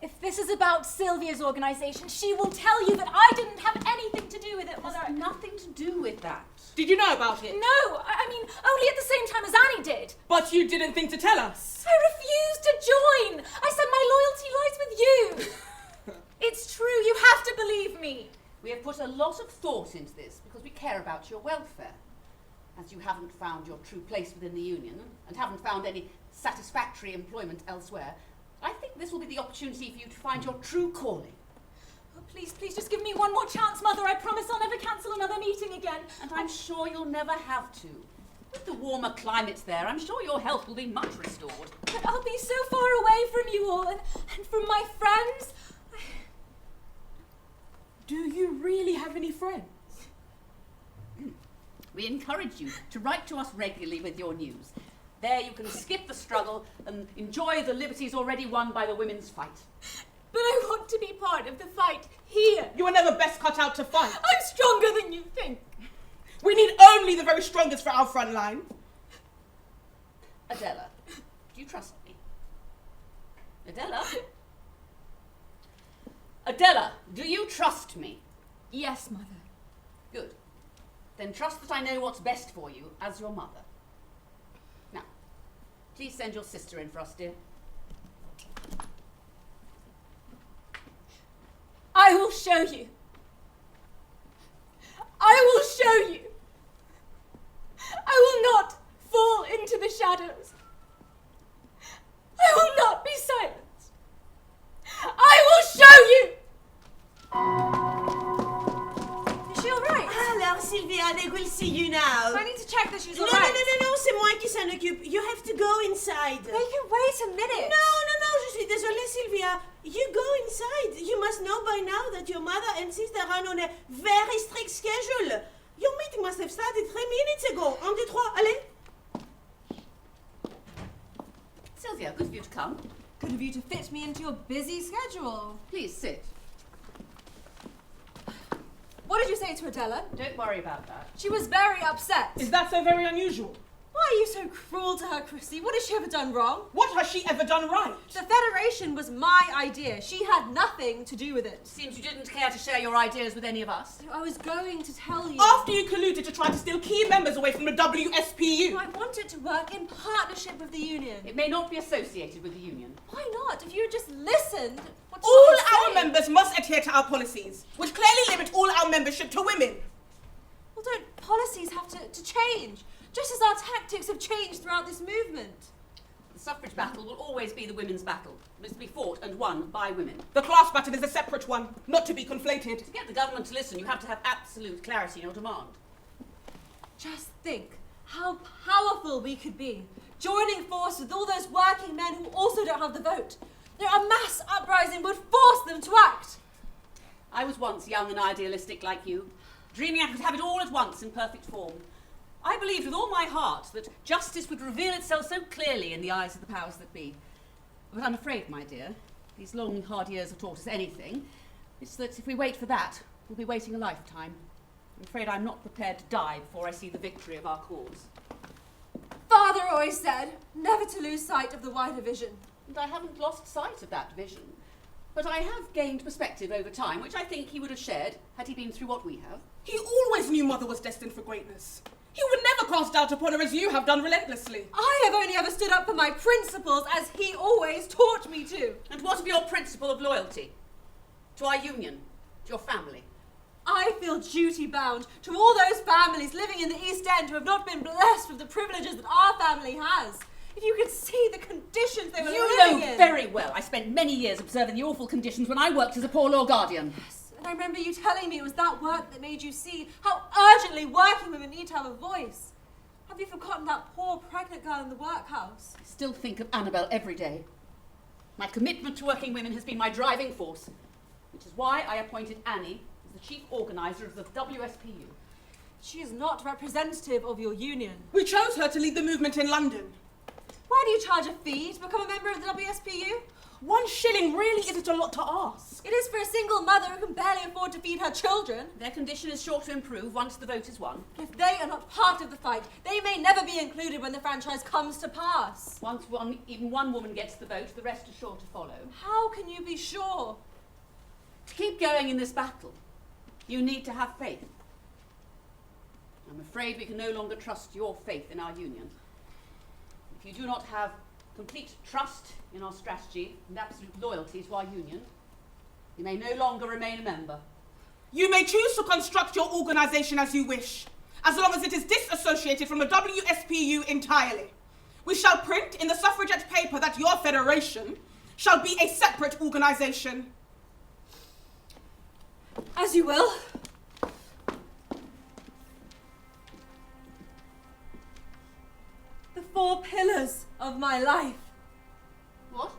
If this is about Sylvia's organisation, she will tell you that I didn't have anything to do with it. It has nothing to do with that. Did you know about it? No, I mean, only at the same time as Annie did. But you didn't think to tell us. I refused to join. I said my loyalty lies with you. It's true, you have to believe me. We have put a lot of thought into this because we care about your welfare. As you haven't found your true place within the union and haven't found any satisfactory employment elsewhere, I think this will be the opportunity for you to find your true calling. Oh, please, just give me one more chance, Mother. I promise I'll never cancel another meeting again. And I'm sure you'll never have to. With the warmer climate there, I'm sure your health will be much restored. But I'll be so far away from you all and from my friends. Do you really have any friends? We encourage you to write to us regularly with your news. There you can skip the struggle and enjoy the liberties already won by the women's fight. But I want to be part of the fight here. You were never best cut out to fight. I'm stronger than you think. We need only the very strongest for our front line. Adela, do you trust me? Adela? Adela, do you trust me? Yes, Mother. Good. Then trust that I know what's best for you as your mother. Now, please send your sister in for us, dear. I will show you. I will show you. I will not fall into the shadows. I will not be silenced. I will show you. Is she alright? Alors, Sylvia, they will see you now. I need to check that she's No, alright. no, c'est moi qui s'en occupe. You have to go inside. They can wait a minute. No, je suis désolée, Sylvia. You go inside. You must know by now that your mother and sister run on a very strict schedule. Your meeting must have started 3 minutes ago. 1, 2, 3, allez. Sylvia, good of you to come. Good of you to fit me into your busy schedule. Please sit. What did you say to Adela? Don't worry about that. She was very upset. Is that so very unusual? Why are you so cruel to her, Chrissy? What has she ever done wrong? What has she ever done right? The Federation was my idea. She had nothing to do with it. Seems you didn't care to share your ideas with any of us. I was going to tell you. After you colluded to try to steal key members away from the WSPU. I wanted to work in partnership with the union. It may not be associated with the union. Why not? If you had just listened. All our members must adhere to our policies, which clearly limit all our membership to women. Well, don't policies have to change? Just as our tactics have changed throughout this movement. The suffrage battle will always be the women's battle. It must be fought and won by women. The class battle is a separate one, not to be conflated. To get the government to listen, you have to have absolute clarity in your demand. Just think how powerful we could be. joining force with all those working men who also don't have the vote. A mass uprising would force them to act. I was once young and idealistic like you, dreaming I could have it all at once in perfect form. I believed with all my heart that justice would reveal itself so clearly in the eyes of the powers that be. But I'm afraid, my dear, these long, hard years have taught us anything. It's that if we wait for that, we'll be waiting a lifetime. I'm afraid I'm not prepared to die before I see the victory of our cause. Father always said, never to lose sight of the wider vision. And I haven't lost sight of that vision. But I have gained perspective over time, which I think he would have shared had he been through what we have. He always knew Mother was destined for greatness. He would never cast doubt upon her as you have done relentlessly. I have only ever stood up for my principles as he always taught me to. And what of your principle of loyalty? To our union? To your family? I feel duty-bound to all those families living in the East End who have not been blessed with the privileges that our family has. If you could see the conditions they were living in. You know very well I spent many years observing the awful conditions when I worked as a poor law guardian. Yes, and I remember you telling me it was that work that made you see how urgently working women need to have a voice. Have you forgotten that poor pregnant girl in the workhouse? I still think of Annabelle every day. My commitment to working women has been my driving force, which is why I appointed Annie as the chief organiser of the WSPU. She is not representative of your union. We chose her to lead the movement in London. Why do you charge a fee to become a member of the WSPU? 1 shilling really isn't a lot to ask. It is for a single mother who can barely afford to feed her children. Their condition is sure to improve once the vote is won. If they are not part of the fight, they may never be included when the franchise comes to pass. Once even one woman gets the vote, the rest are sure to follow. How can you be sure? To keep going in this battle, you need to have faith. I'm afraid we can no longer trust your faith in our union. If you do not have complete trust in our strategy and absolute loyalty to our union, you may no longer remain a member. You may choose to construct your organisation as you wish, as long as it is disassociated from the WSPU entirely. We shall print in the Suffragette paper that your federation shall be a separate organisation. As you will. The 4 pillars of my life. What?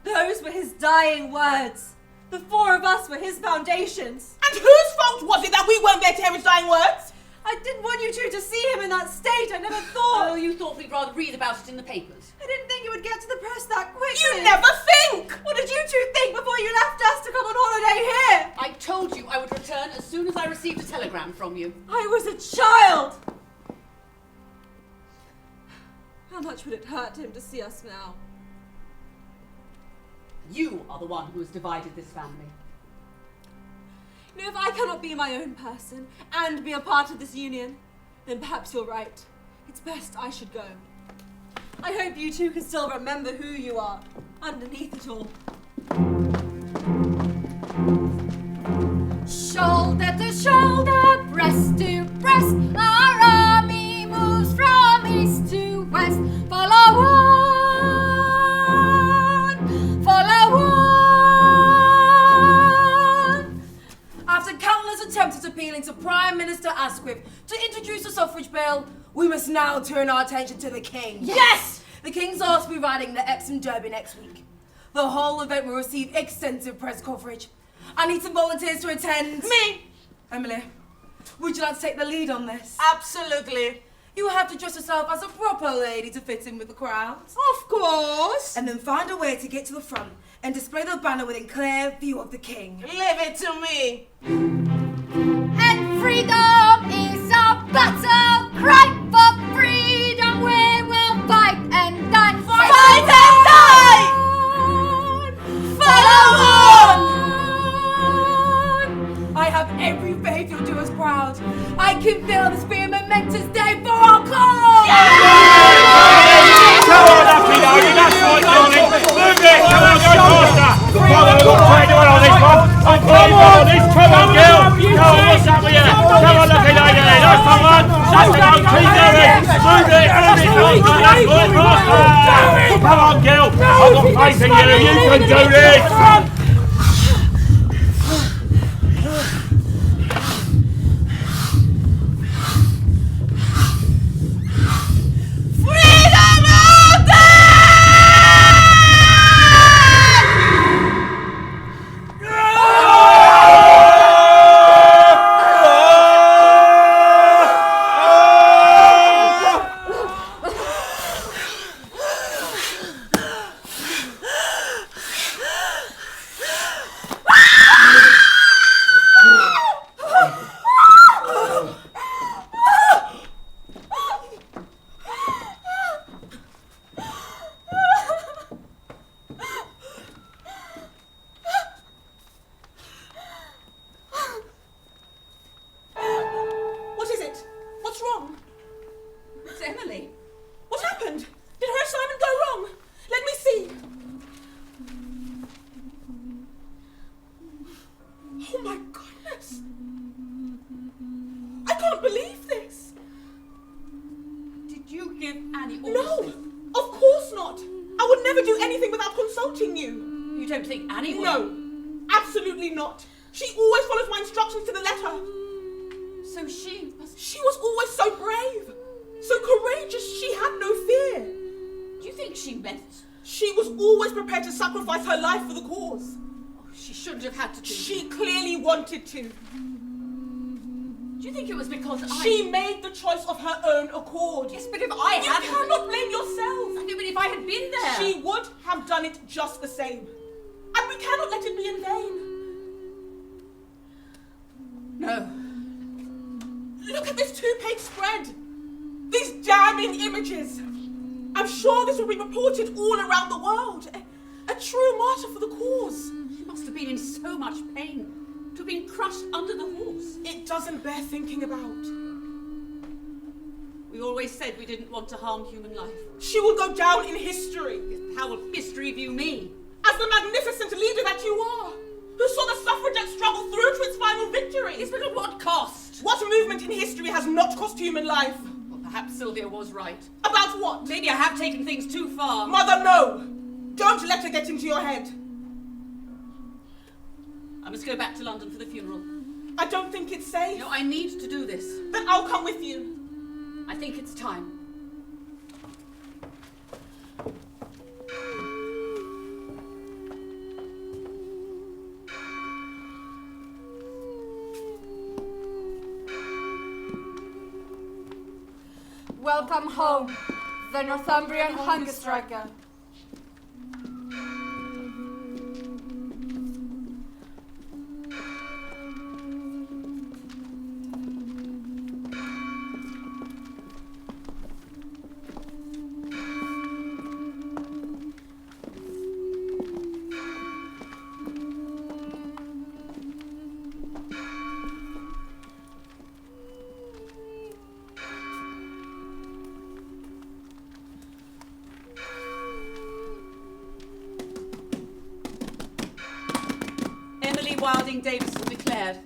Those were his dying words. The 4 of us were his foundations. And whose fault was it that we weren't there to hear his dying words? I didn't want you two to see him in that state. I never thought. Oh, you thought we'd rather read about it in the papers. I didn't think it would get to the press that quickly. You never think! What did you two think before you left us to come on holiday here? I told you I would return as soon as I received a telegram from you. I was a child. How much would it hurt him to see us now? You are the one who has divided this family. You know, if I cannot be my own person and be a part of this union, then perhaps you're right. It's best I should go. I hope you two can still remember who you are underneath it all. Shoulder to shoulder, breast to breast, our army moves from east to west. Follow on, follow on. After countless attempts at appealing to Prime Minister Asquith to introduce the suffrage bill, we must now turn our attention to the King. Yes! The King's asked to be riding the Epsom Derby next week. The whole event will receive extensive press coverage. I need some volunteers to attend. Me! Emily, would you like to take the lead on this? Absolutely. You have to dress yourself as a proper lady to fit in with the crowd. Of course. And then find a way to get to the front and display the banner within clear view of the King. Leave it to me. And freedom is our battle cry. For freedom we will fight and die. Fight and die! Follow on! I have every faith you'll do us proud. I can feel this being a momentous day for our cause! Come on, Lucky Lady, that's right, darling. Move it, come on, go faster. Come on, we've got 21 on this one. I'm playing on this, come on, girl. Come on, what's up with you? Come on, Lucky Lady, that's the one. That's the one, keep going. Move it, faster, that's good, faster. Come on, girl, I've got faith in you, you can do this. Freedom! Absolutely not. She always follows my instructions to the letter. So she was always so brave, so courageous, she had no fear. Do you think she meant? She was always prepared to sacrifice her life for the cause. Oh, she shouldn't have had to do. She clearly wanted to. Do you think it was because She made the choice of her own accord. Yes, but if I hadn't... You cannot blame yourself. No, but if I had been there... She would have done it just the same. And we cannot let it be in vain. No. Look at this 2-page spread. These damning images. I'm sure this will be reported all around the world. A true martyr for the cause. She must have been in so much pain. To have been crushed under the horse. It doesn't bear thinking about. We always said we didn't want to harm human life. She will go down in history. How will history view me? As the magnificent leader that you are, who saw the suffragette struggle through to its final victory. Yes, but at what cost? What movement in history has not cost human life? Well, perhaps Sylvia was right. About what? Maybe I have taken things too far. Mother, no! Don't let her get into your head. I must go back to London for the funeral. I don't think it's safe. No, I need to do this. Then I'll come with you. I think it's time. Welcome home, the Northumbrian hunger striker. Davison declared,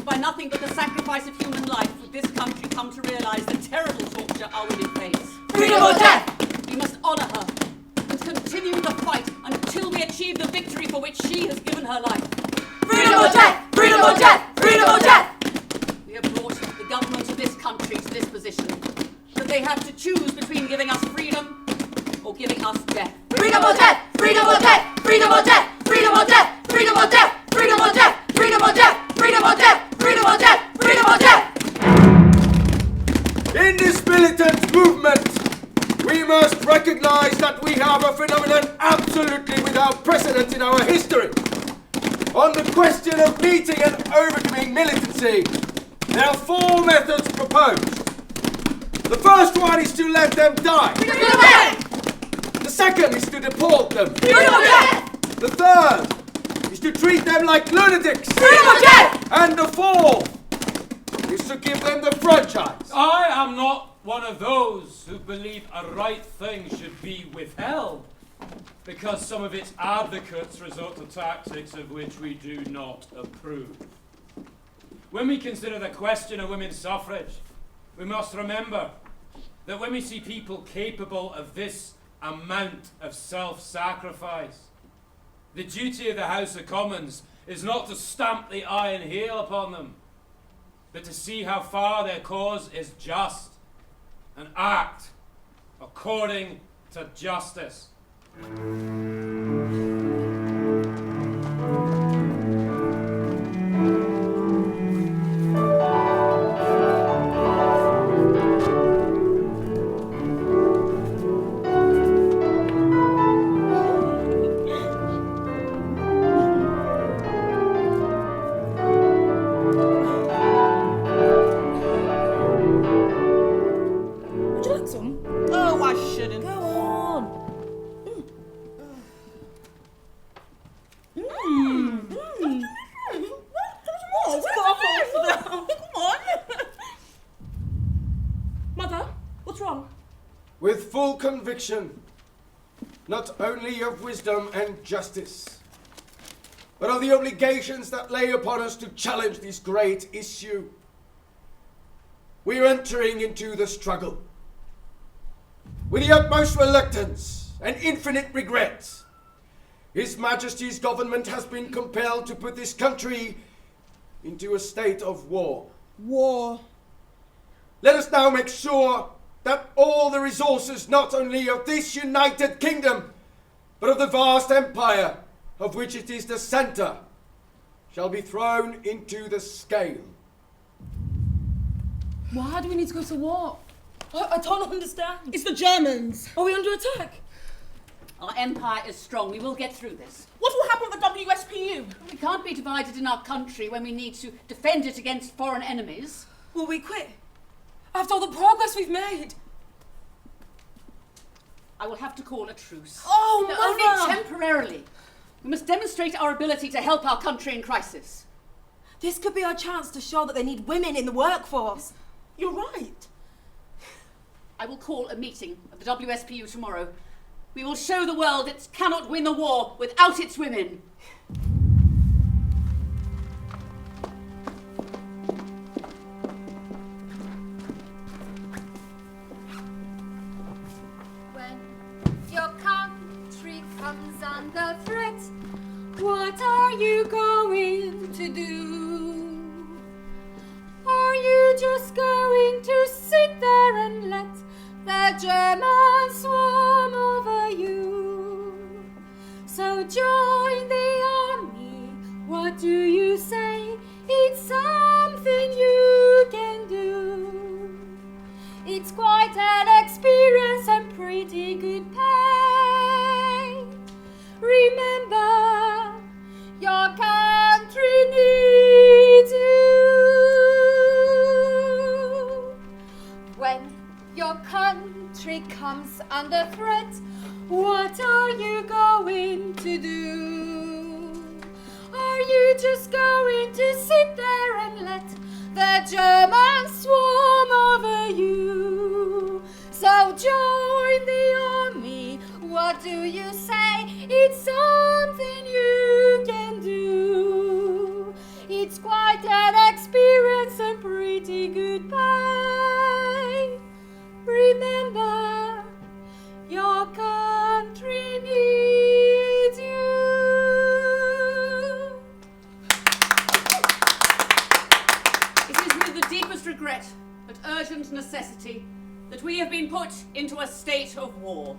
by nothing but the sacrifice of human life would this country come to realise the terrible torture our women face. Freedom or death! We must honour her and continue the fight until we achieve the victory for which she has given her life. Freedom or death! Freedom or death! Freedom or death! We have brought the government of this country to this position, that they have to choose between giving us freedom or giving us death. Freedom or death! Freedom or death! Freedom or death! Freedom or death! Freedom or death! Freedom or death! Freedom or death! Freedom or death! Freedom or death! Freedom or death! In this militant movement, we must recognize that we have a phenomenon absolutely without precedent in our history. On the question of meeting and overcoming militancy, there are 4 methods proposed. The first one is to let them die. Freedom or death! The second is to deport them. Freedom or death! The third is to treat them like lunatics. Freedom or death! And the fourth is to give them the franchise. I am not one of those who believe a right thing should be withheld because some of its advocates resort to tactics of which we do not approve. When we consider the question of women's suffrage, we must remember that when we see people capable of this amount of self-sacrifice, the duty of the House of Commons is not to stamp the iron heel upon them, but to see how far their cause is just and act according to justice. With full conviction, not only of wisdom and justice, but of the obligations that lay upon us to challenge this great issue, we are entering into the struggle. With the utmost reluctance and infinite regret, His Majesty's government has been compelled to put this country into a state of war. War. Let us now make sure that all the resources, not only of this United Kingdom, but of the vast empire of which it is the centre, shall be thrown into the scale. Why do we need to go to war? I don't understand. It's the Germans. Are we under attack? Our empire is strong. We will get through this. What will happen with the WSPU? We can't be divided in our country when we need to defend it against foreign enemies. Will we quit? After all the progress we've made? I will have to call a truce. Oh, No, Mother! only temporarily. We must demonstrate our ability to help our country in crisis. This could be our chance to show that they need women in the workforce. You're right. I will call a meeting of the WSPU tomorrow. We will show the world it cannot win the war without its women. When your country comes under threat, what are you going to do? Are you just going to sit there and let the Germans swarm over you? So join the army, what do you say? It's something you can do. It's quite an experience and pretty good pay. Remember, your country needs you. When your country comes under threat, what are you going to do? Are you just going to sit there and let the Germans swarm over you? So join the army, what do you say? It's something you can do. It's quite an experience and pretty good pay. Remember, your country needs you. It is with the deepest regret but urgent necessity that we have been put into a state of war.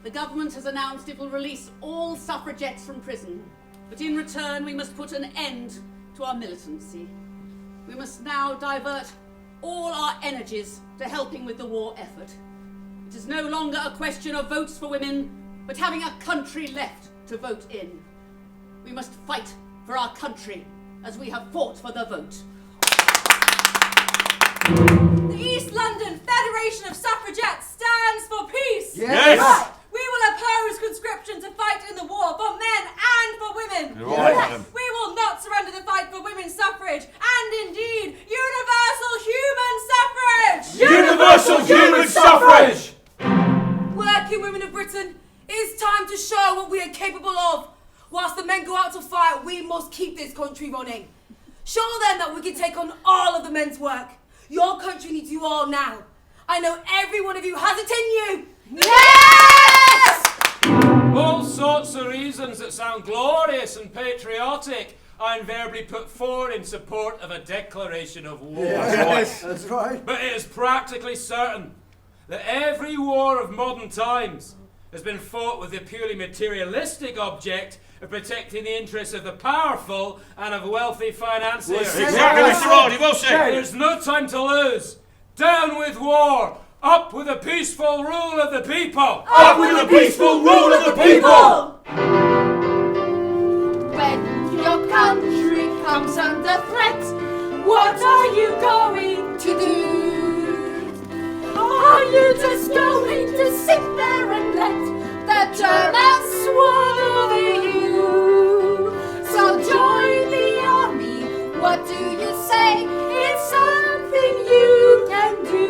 The government has announced it will release all suffragettes from prison, but in return we must put an end to our militancy. We must now divert all our energies to helping with the war effort. It is no longer a question of votes for women, but having a country left to vote in. We must fight for our country as we have fought for the vote. The East London Federation of Suffragettes stands for peace. Yes! We will oppose conscription to fight in the war for men and for women. Yes. We will not surrender the fight for women's suffrage and indeed universal human suffrage. Universal human suffrage! Working women of Britain, it is time to show what we are capable of. Whilst the men go out to fight, we must keep this country running. Show them that we can take on all of the men's work. Your country needs you all now. I know every one of you has it in you. Yes! All sorts of reasons that sound glorious and patriotic are invariably put forward in support of a declaration of war. Yes, that's right. But it is practically certain that every war of modern times has been fought with the purely materialistic object of protecting the interests of the powerful and of wealthy financiers. Exactly, Mr. Aldi, well said. There's no time to lose. Down with war. Up with the peaceful rule of the people. Up with the peaceful rule of the people. When your country comes under threat, what are you going to do? Are you just going to sit there and let the Germans swarm over you? So join the army, what do you say? It's something you can do.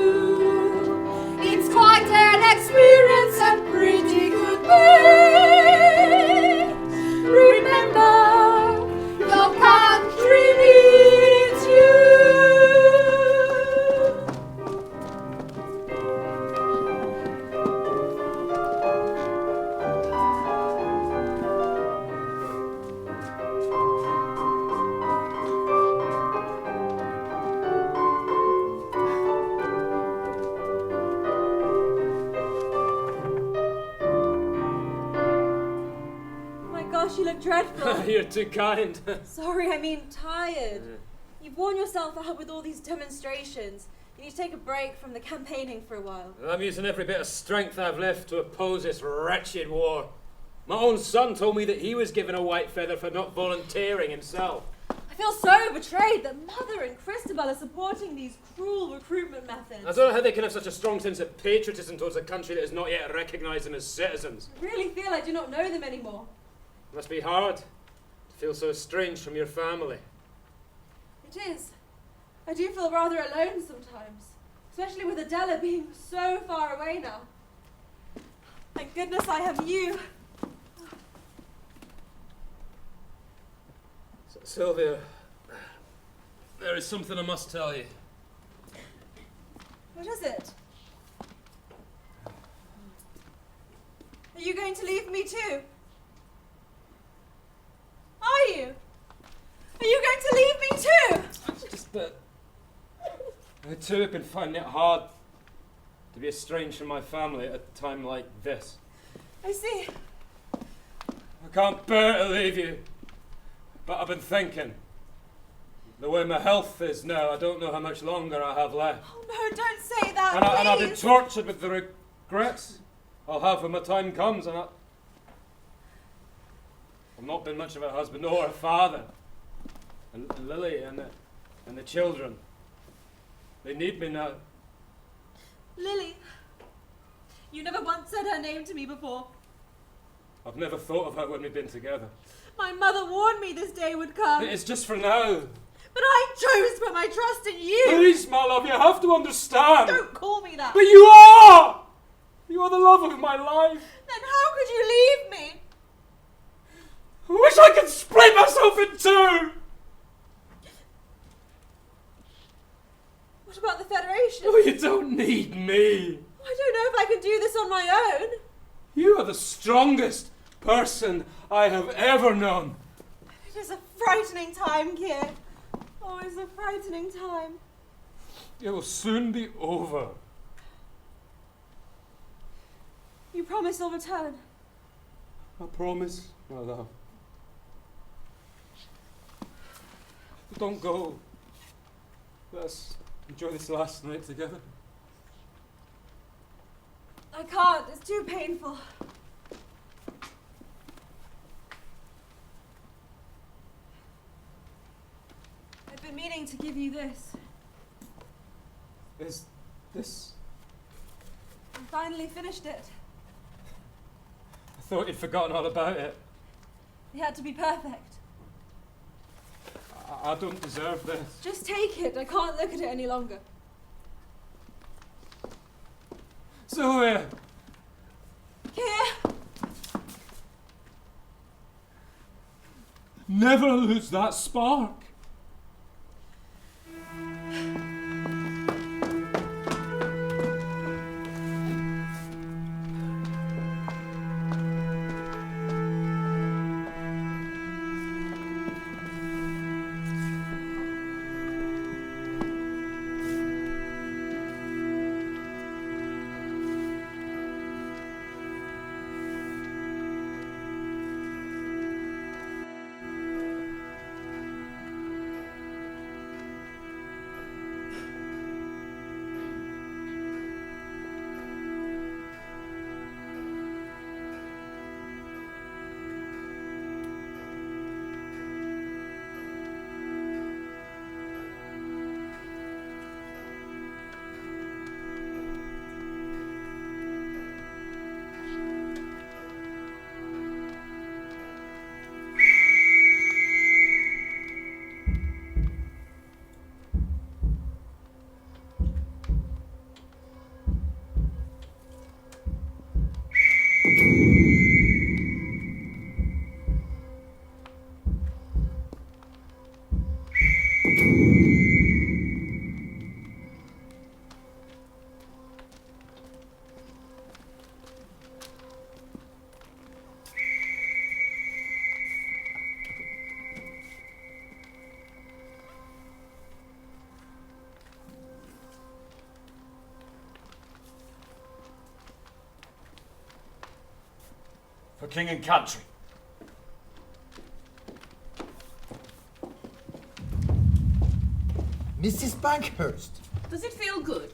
It's quite an experience and pretty good pay. Remember, your country needs you. dreadful. You're too kind. Sorry, I mean tired. You've worn yourself out with all these demonstrations. You need to take a break from the campaigning for a while. I'm using every bit of strength I've left to oppose this wretched war. My own son told me that he was given a white feather for not volunteering himself. I feel so betrayed that Mother and Christabel are supporting these cruel recruitment methods. I don't know how they can have such a strong sense of patriotism towards a country that is not yet recognised them as citizens. I really feel I do not know them anymore. It must be hard to feel so estranged from your family. It is. I do feel rather alone sometimes, especially with Adela being so far away now. Thank goodness I have you. Sylvia, there is something I must tell you. What is it? Are you going to leave me too? Are you? Are you going to leave me too? It's just that I too have been finding it hard to be estranged from my family at a time like this. I see. I can't bear to leave you, but I've been thinking. The way my health is now, I don't know how much longer I have left. Oh no, don't say that, And I've been please. tortured with the regrets I'll have when my time comes, and I've not been much of a husband or a father. And Lily and the children, they need me now. Lily, you never once said her name to me before. I've never thought of her when we've been together. My mother warned me this day would come. It's just for now. But I chose to put my trust in you. Please, my love, you have to understand. Don't call me that. But you are! You are the love of my life. Then how could you leave me? I wish I could split myself in two! What about the Federation? Oh, you don't need me. I don't know if I can do this on my own. You are the strongest person I have ever known. It is a frightening time, Keir. Oh, it's a frightening time. It will soon be over. You promise you'll return? I promise, my love. Don't go. Let's enjoy this last night together. I can't. It's too painful. I've been meaning to give you this. Is this... I finally finished it. I thought you'd forgotten all about it. It had to be perfect. I don't deserve this. Just take it. I can't look at it any longer. Sylvia! Keir! Never lose that spark. For king and country. Mrs. Pankhurst. Does it feel good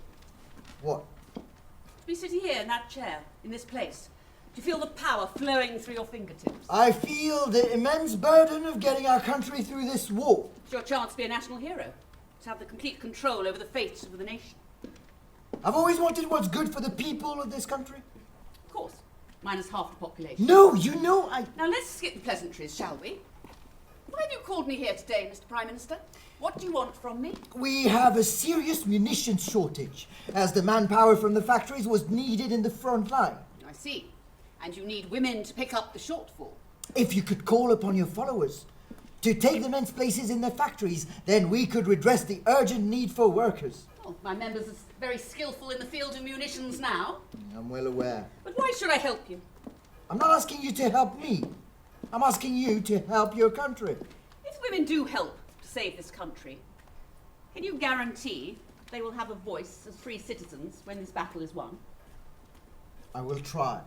What? to be sitting here in that chair, in this place? Do you feel the power flowing through your fingertips? I feel the immense burden of getting our country through this war. It's your chance to be a national hero, to have the complete control over the fate of the nation. I've always wanted what's good for the people of this country. Of course, minus half the population. No, you know I... Now let's skip the pleasantries, shall we? Why have you called me here today, Mr. Prime Minister? What do you want from me? We have a serious munitions shortage, as the manpower from the factories was needed in the front line. I see. And you need women to pick up the shortfall. If you could call upon your followers to take the men's places in their factories, then we could redress the urgent need for workers. Well, my members are very skillful in the field of munitions now. I'm well aware. But why should I help you? I'm not asking you to help me. I'm asking you to help your country. If women do help to save this country, can you guarantee they will have a voice as free citizens when this battle is won? I will try.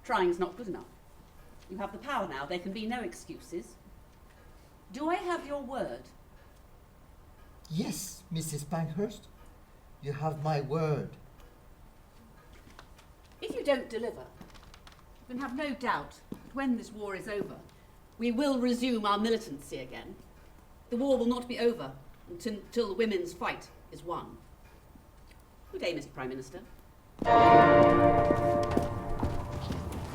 Trying is not good enough. You have the power now. There can be no excuses. Do I have your word? Yes, Mrs. Pankhurst. You have my word. If you don't deliver, then have no doubt that when this war is over, we will resume our militancy again. The war will not be over until the women's fight is won. Good day, Mr. Prime Minister.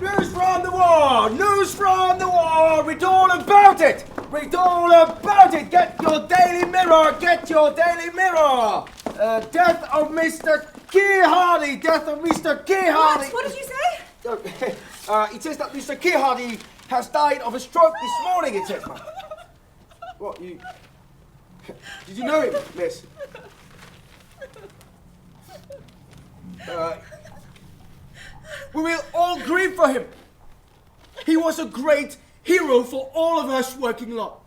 News from the war! News from the war! Read all about it! Read all about it! Get your Daily Mirror! Get your Daily Mirror! Death of Mr. Keir Hardie! Death of Mr. Keir Hardie! What did you say? It says that Mr. Keir Hardie has died of a stroke this morning, it says. What, you... Did you know him, miss? We will all grieve for him. He was a great hero for all of us working lot.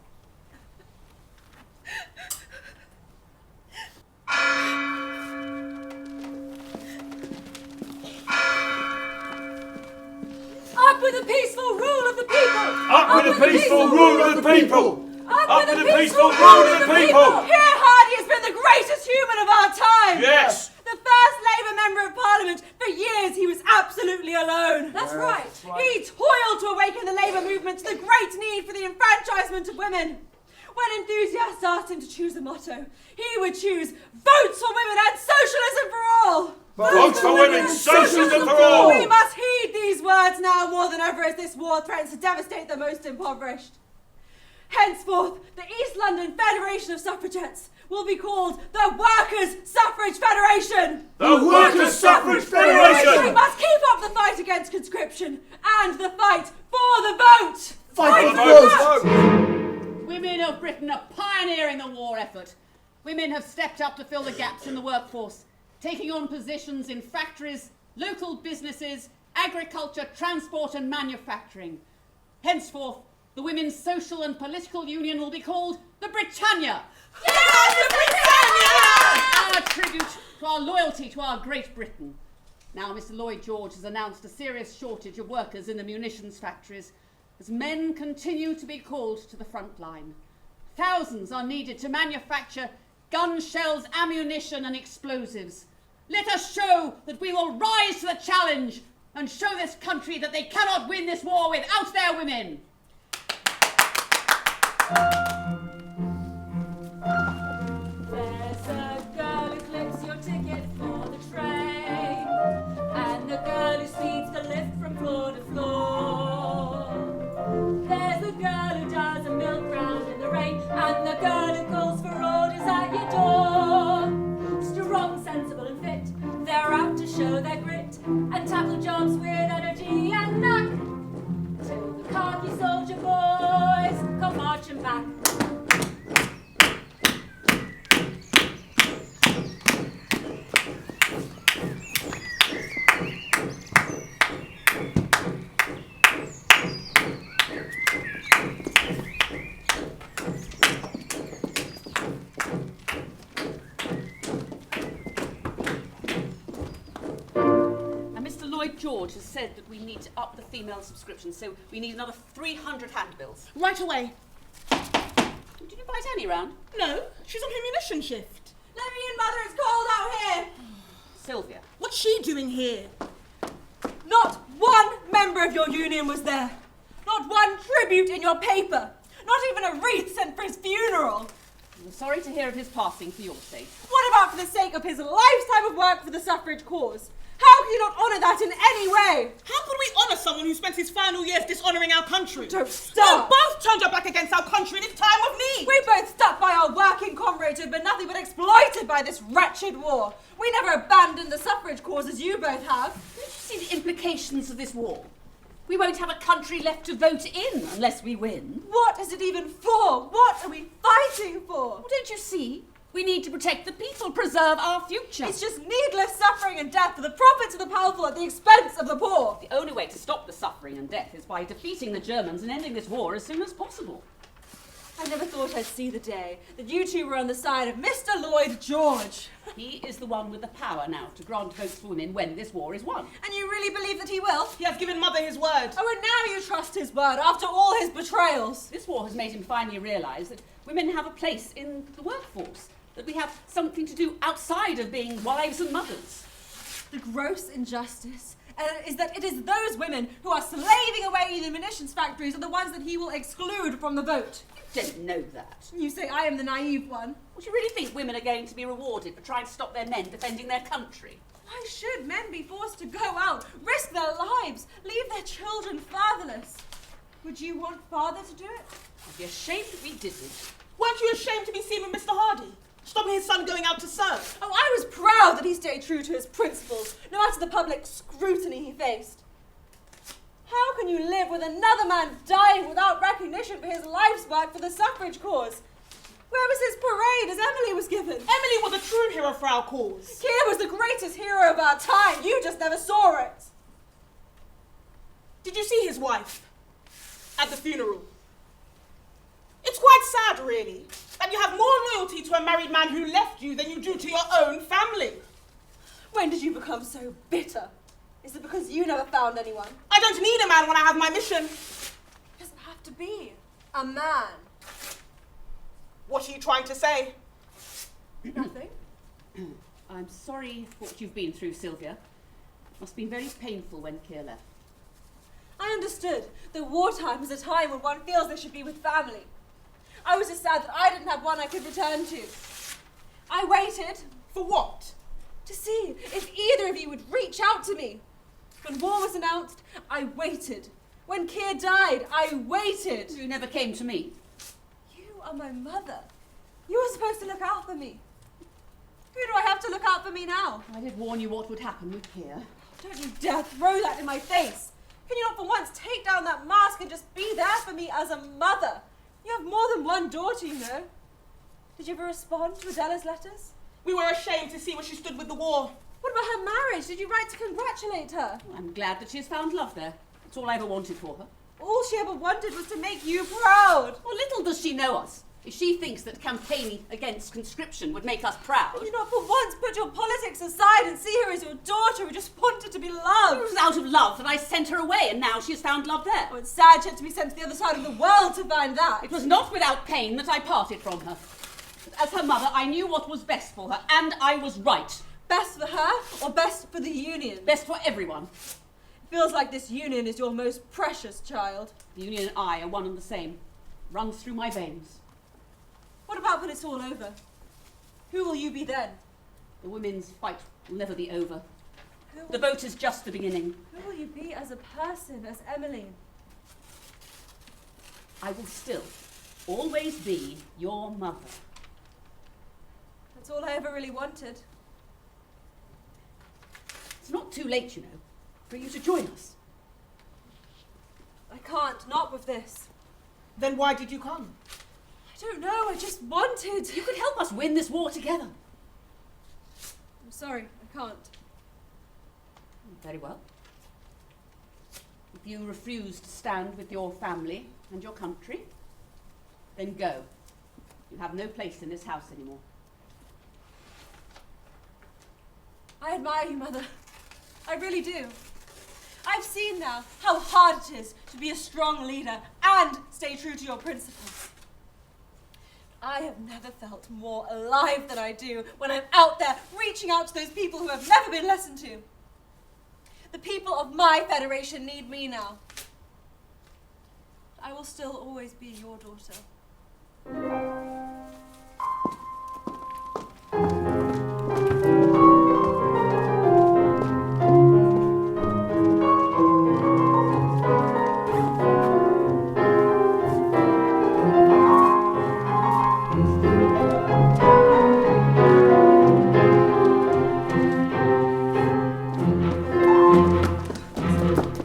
Up with the peaceful rule of the people! Up with the peaceful rule of the people! Up with the peaceful rule of the people! Keir Hardie has been the greatest human of our time! Yes! The first Labour Member of Parliament. For years he was absolutely alone. That's right. He toiled to awaken the Labour movement to the great need for the enfranchisement of women. When enthusiasts asked him to choose a motto, he would choose votes for women and socialism for all. Votes for women, socialism for all. We must heed these words now more than ever as this war threatens to devastate the most impoverished. Henceforth, the East London Federation of Suffragettes will be called the Workers' Suffrage Federation! The Workers' Suffrage Federation! We must keep up the fight against conscription and the fight for the vote! Fight for the vote! Women of Britain are pioneering the war effort. Women have stepped up to fill the gaps in the workforce, taking on positions in factories, local businesses, agriculture, transport and manufacturing. Henceforth, the Women's Social and Political Union will be called the Britannia. Yes, the Britannia! Our tribute to our loyalty to our Great Britain. Now, Mr. Lloyd George has announced a serious shortage of workers in the munitions factories as men continue to be called to the front line. Thousands are needed to manufacture guns, shells, ammunition and explosives. Let us show that we will rise to the challenge and show this country that they cannot win this war without their women. There's a girl who clips your ticket for the train, and the girl who speeds the lift from floor to floor. There's the girl who does a milk round in the rain, and the girl who calls for orders at your door. Strong, sensible and fit, they're out to show their grit and tackle jobs with energy and knack. Till the khaki soldier boys come marching back. George has said that we need to up the female subscription, so we need another 300 handbills. Right away. Do you you invite Annie round? No, she's on her munition shift. Let me in, Mother, it's cold out here! Sylvia. What's she doing here? Not one member of your union was there. Not one tribute in your paper. Not even a wreath sent for his funeral. I'm sorry to hear of his passing for your sake. What about for the sake of his lifetime of work for the suffrage cause? How can you not honour that in any way? How could we honour someone who spent his final years dishonouring our country? Don't stop! We both turned our back against our country in its time of need! We both stuck by our working comrades who've been nothing but exploited by this wretched war. We never abandoned the suffrage cause as you both have. Don't you see the implications of this war? We won't have a country left to vote in unless we win. What is it even for? What are we fighting for? Well, don't you see? We need to protect the people, preserve our future. It's just needless suffering and death for the profits of the powerful at the expense of the poor. The only way to stop the suffering and death is by defeating the Germans and ending this war as soon as possible. I never thought I'd see the day that you two were on the side of Mr. Lloyd George. He is the one with the power now to grant votes for women when this war is won. And you really believe that he will? He has given Mother his word. Oh, and now you trust his word after all his betrayals. This war has made him finally realise that women have a place in the workforce, that we have something to do outside of being wives and mothers. The gross injustice is that it is those women who are slaving away in the munitions factories are the ones that he will exclude from the vote. You don't know that. You say I am the naive one. Would you really think women are going to be rewarded for trying to stop their men defending their country? Why should men be forced to go out, risk their lives, leave their children fatherless? Would you want father to do it? I'd be ashamed if we didn't. Weren't you ashamed to be seen with Mr. Hardy, stopping his son going out to serve? Oh, I was proud that he stayed true to his principles, no matter the public scrutiny he faced. How can you live with another man dying without recognition for his life's work for the suffrage cause? Where was his parade as Emily was given? Emily was a true hero for our cause. Keir was the greatest hero of our time. You just never saw it. Did you see his wife at the funeral? It's quite sad, really, that you have more loyalty to a married man who left you than you do to your own family. When did you become so bitter? Is it because you never found anyone? I don't need a man when I have my mission. It doesn't have to be a man. What are you trying to say? Nothing. I'm sorry for what you've been through, Sylvia. It must have been very painful when Keir left. I understood that wartime is a time when one feels they should be with family. I was just sad that I didn't have one I could return to. I waited. For what? To see if either of you would reach out to me. When war was announced, I waited. When Keir died, I waited. You never came to me. You are my mother. You were supposed to look out for me. Who do I have to look out for me now? I did warn you what would happen with Keir. Don't you dare throw that in my face. Can you not for once take down that mask and just be there for me as a mother? You have more than one daughter, you know. Did you ever respond to Adela's letters? We were ashamed to see where she stood with the war. What about her marriage? Did you write to congratulate her? I'm glad that she has found love there. That's all I ever wanted for her. All she ever wanted was to make you proud. Well, little does she know us. If she thinks that campaigning against conscription would make us proud... Did you not for once put your politics aside and see her as your daughter who just wanted to be loved? It was out of love that I sent her away, and now she has found love there. Oh, it's sad she had to be sent to the other side of the world to find that. It was not without pain that I parted from her. As her mother, I knew what was best for her, and I was right. Best for her or best for the union? Best for everyone. It feels like this union is your most precious child. The union and I are one and the same. Runs through my veins. What about when it's all over? Who will you be then? The women's fight will never be over. The vote is just the beginning. Who will you be as a person, as Emmeline? I will still always be your mother. That's all I ever really wanted. It's not too late, you know, for you to join us. I can't, not with this. Then why did you come? I don't know, I just wanted. You could help us win this war together. I'm sorry, I can't. Very well. If you refuse to stand with your family and your country, then go. You have no place in this house anymore. I admire you, Mother. I really do. I've seen now how hard it is to be a strong leader and stay true to your principles. I have never felt more alive than I do when I'm out there reaching out to those people who have never been listened to. The people of my federation need me now. I will still always be your daughter.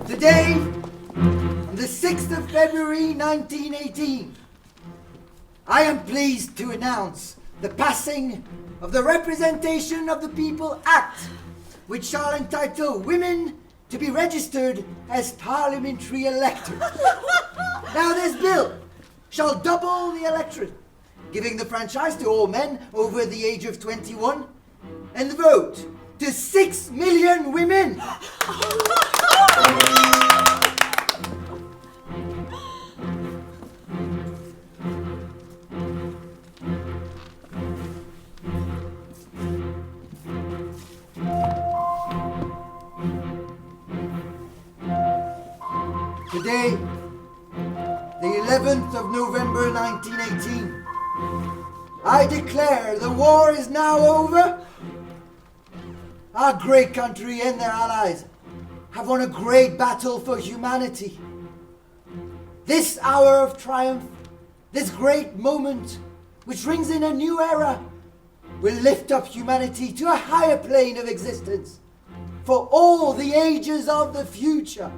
Today, on the 6th of February 1918, I am pleased to announce the passing of the Representation of the People Act, which shall entitle women to be registered as parliamentary electors. Now this bill shall double the electorate, giving the franchise to all men over the age of 21, and the vote to 6 million women. Today, the 11th of November 1918, I declare the war is now over. Our great country and their allies have won a great battle for humanity. This hour of triumph, this great moment, which rings in a new era, will lift up humanity to a higher plane of existence for all the ages of the future.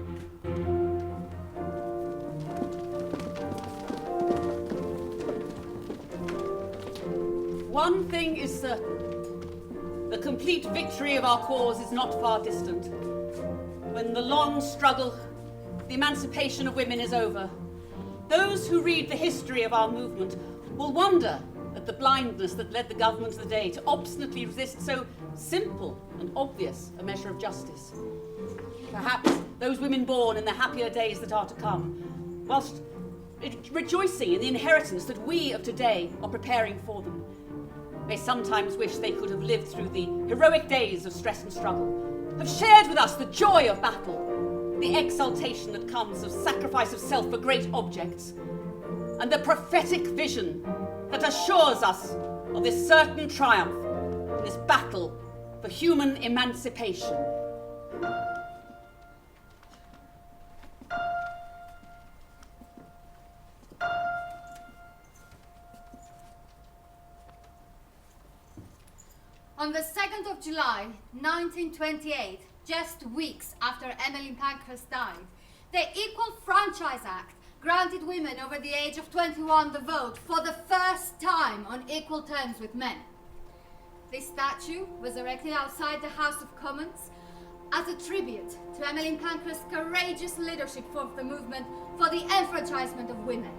One thing is certain. The complete victory of our cause is not far distant. When the long struggle, the emancipation of women is over, those who read the history of our movement will wonder at the blindness that led the government of the day to obstinately resist so simple and obvious a measure of justice. Perhaps those women born in the happier days that are to come, whilst rejoicing in the inheritance that we of today are preparing for them, may sometimes wish they could have lived through the heroic days of stress and struggle, have shared with us the joy of battle, the exaltation that comes of sacrifice of self for great objects, and the prophetic vision that assures us of this certain triumph in this battle for human emancipation. On the 2nd of July, 1928, just weeks after Emmeline Pankhurst died, the Equal Franchise Act granted women over the age of 21 the vote for the first time on equal terms with men. This statue was erected outside the House of Commons as a tribute to Emmeline Pankhurst's courageous leadership of the movement for the enfranchisement of women.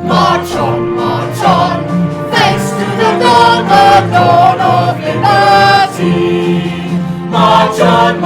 March on,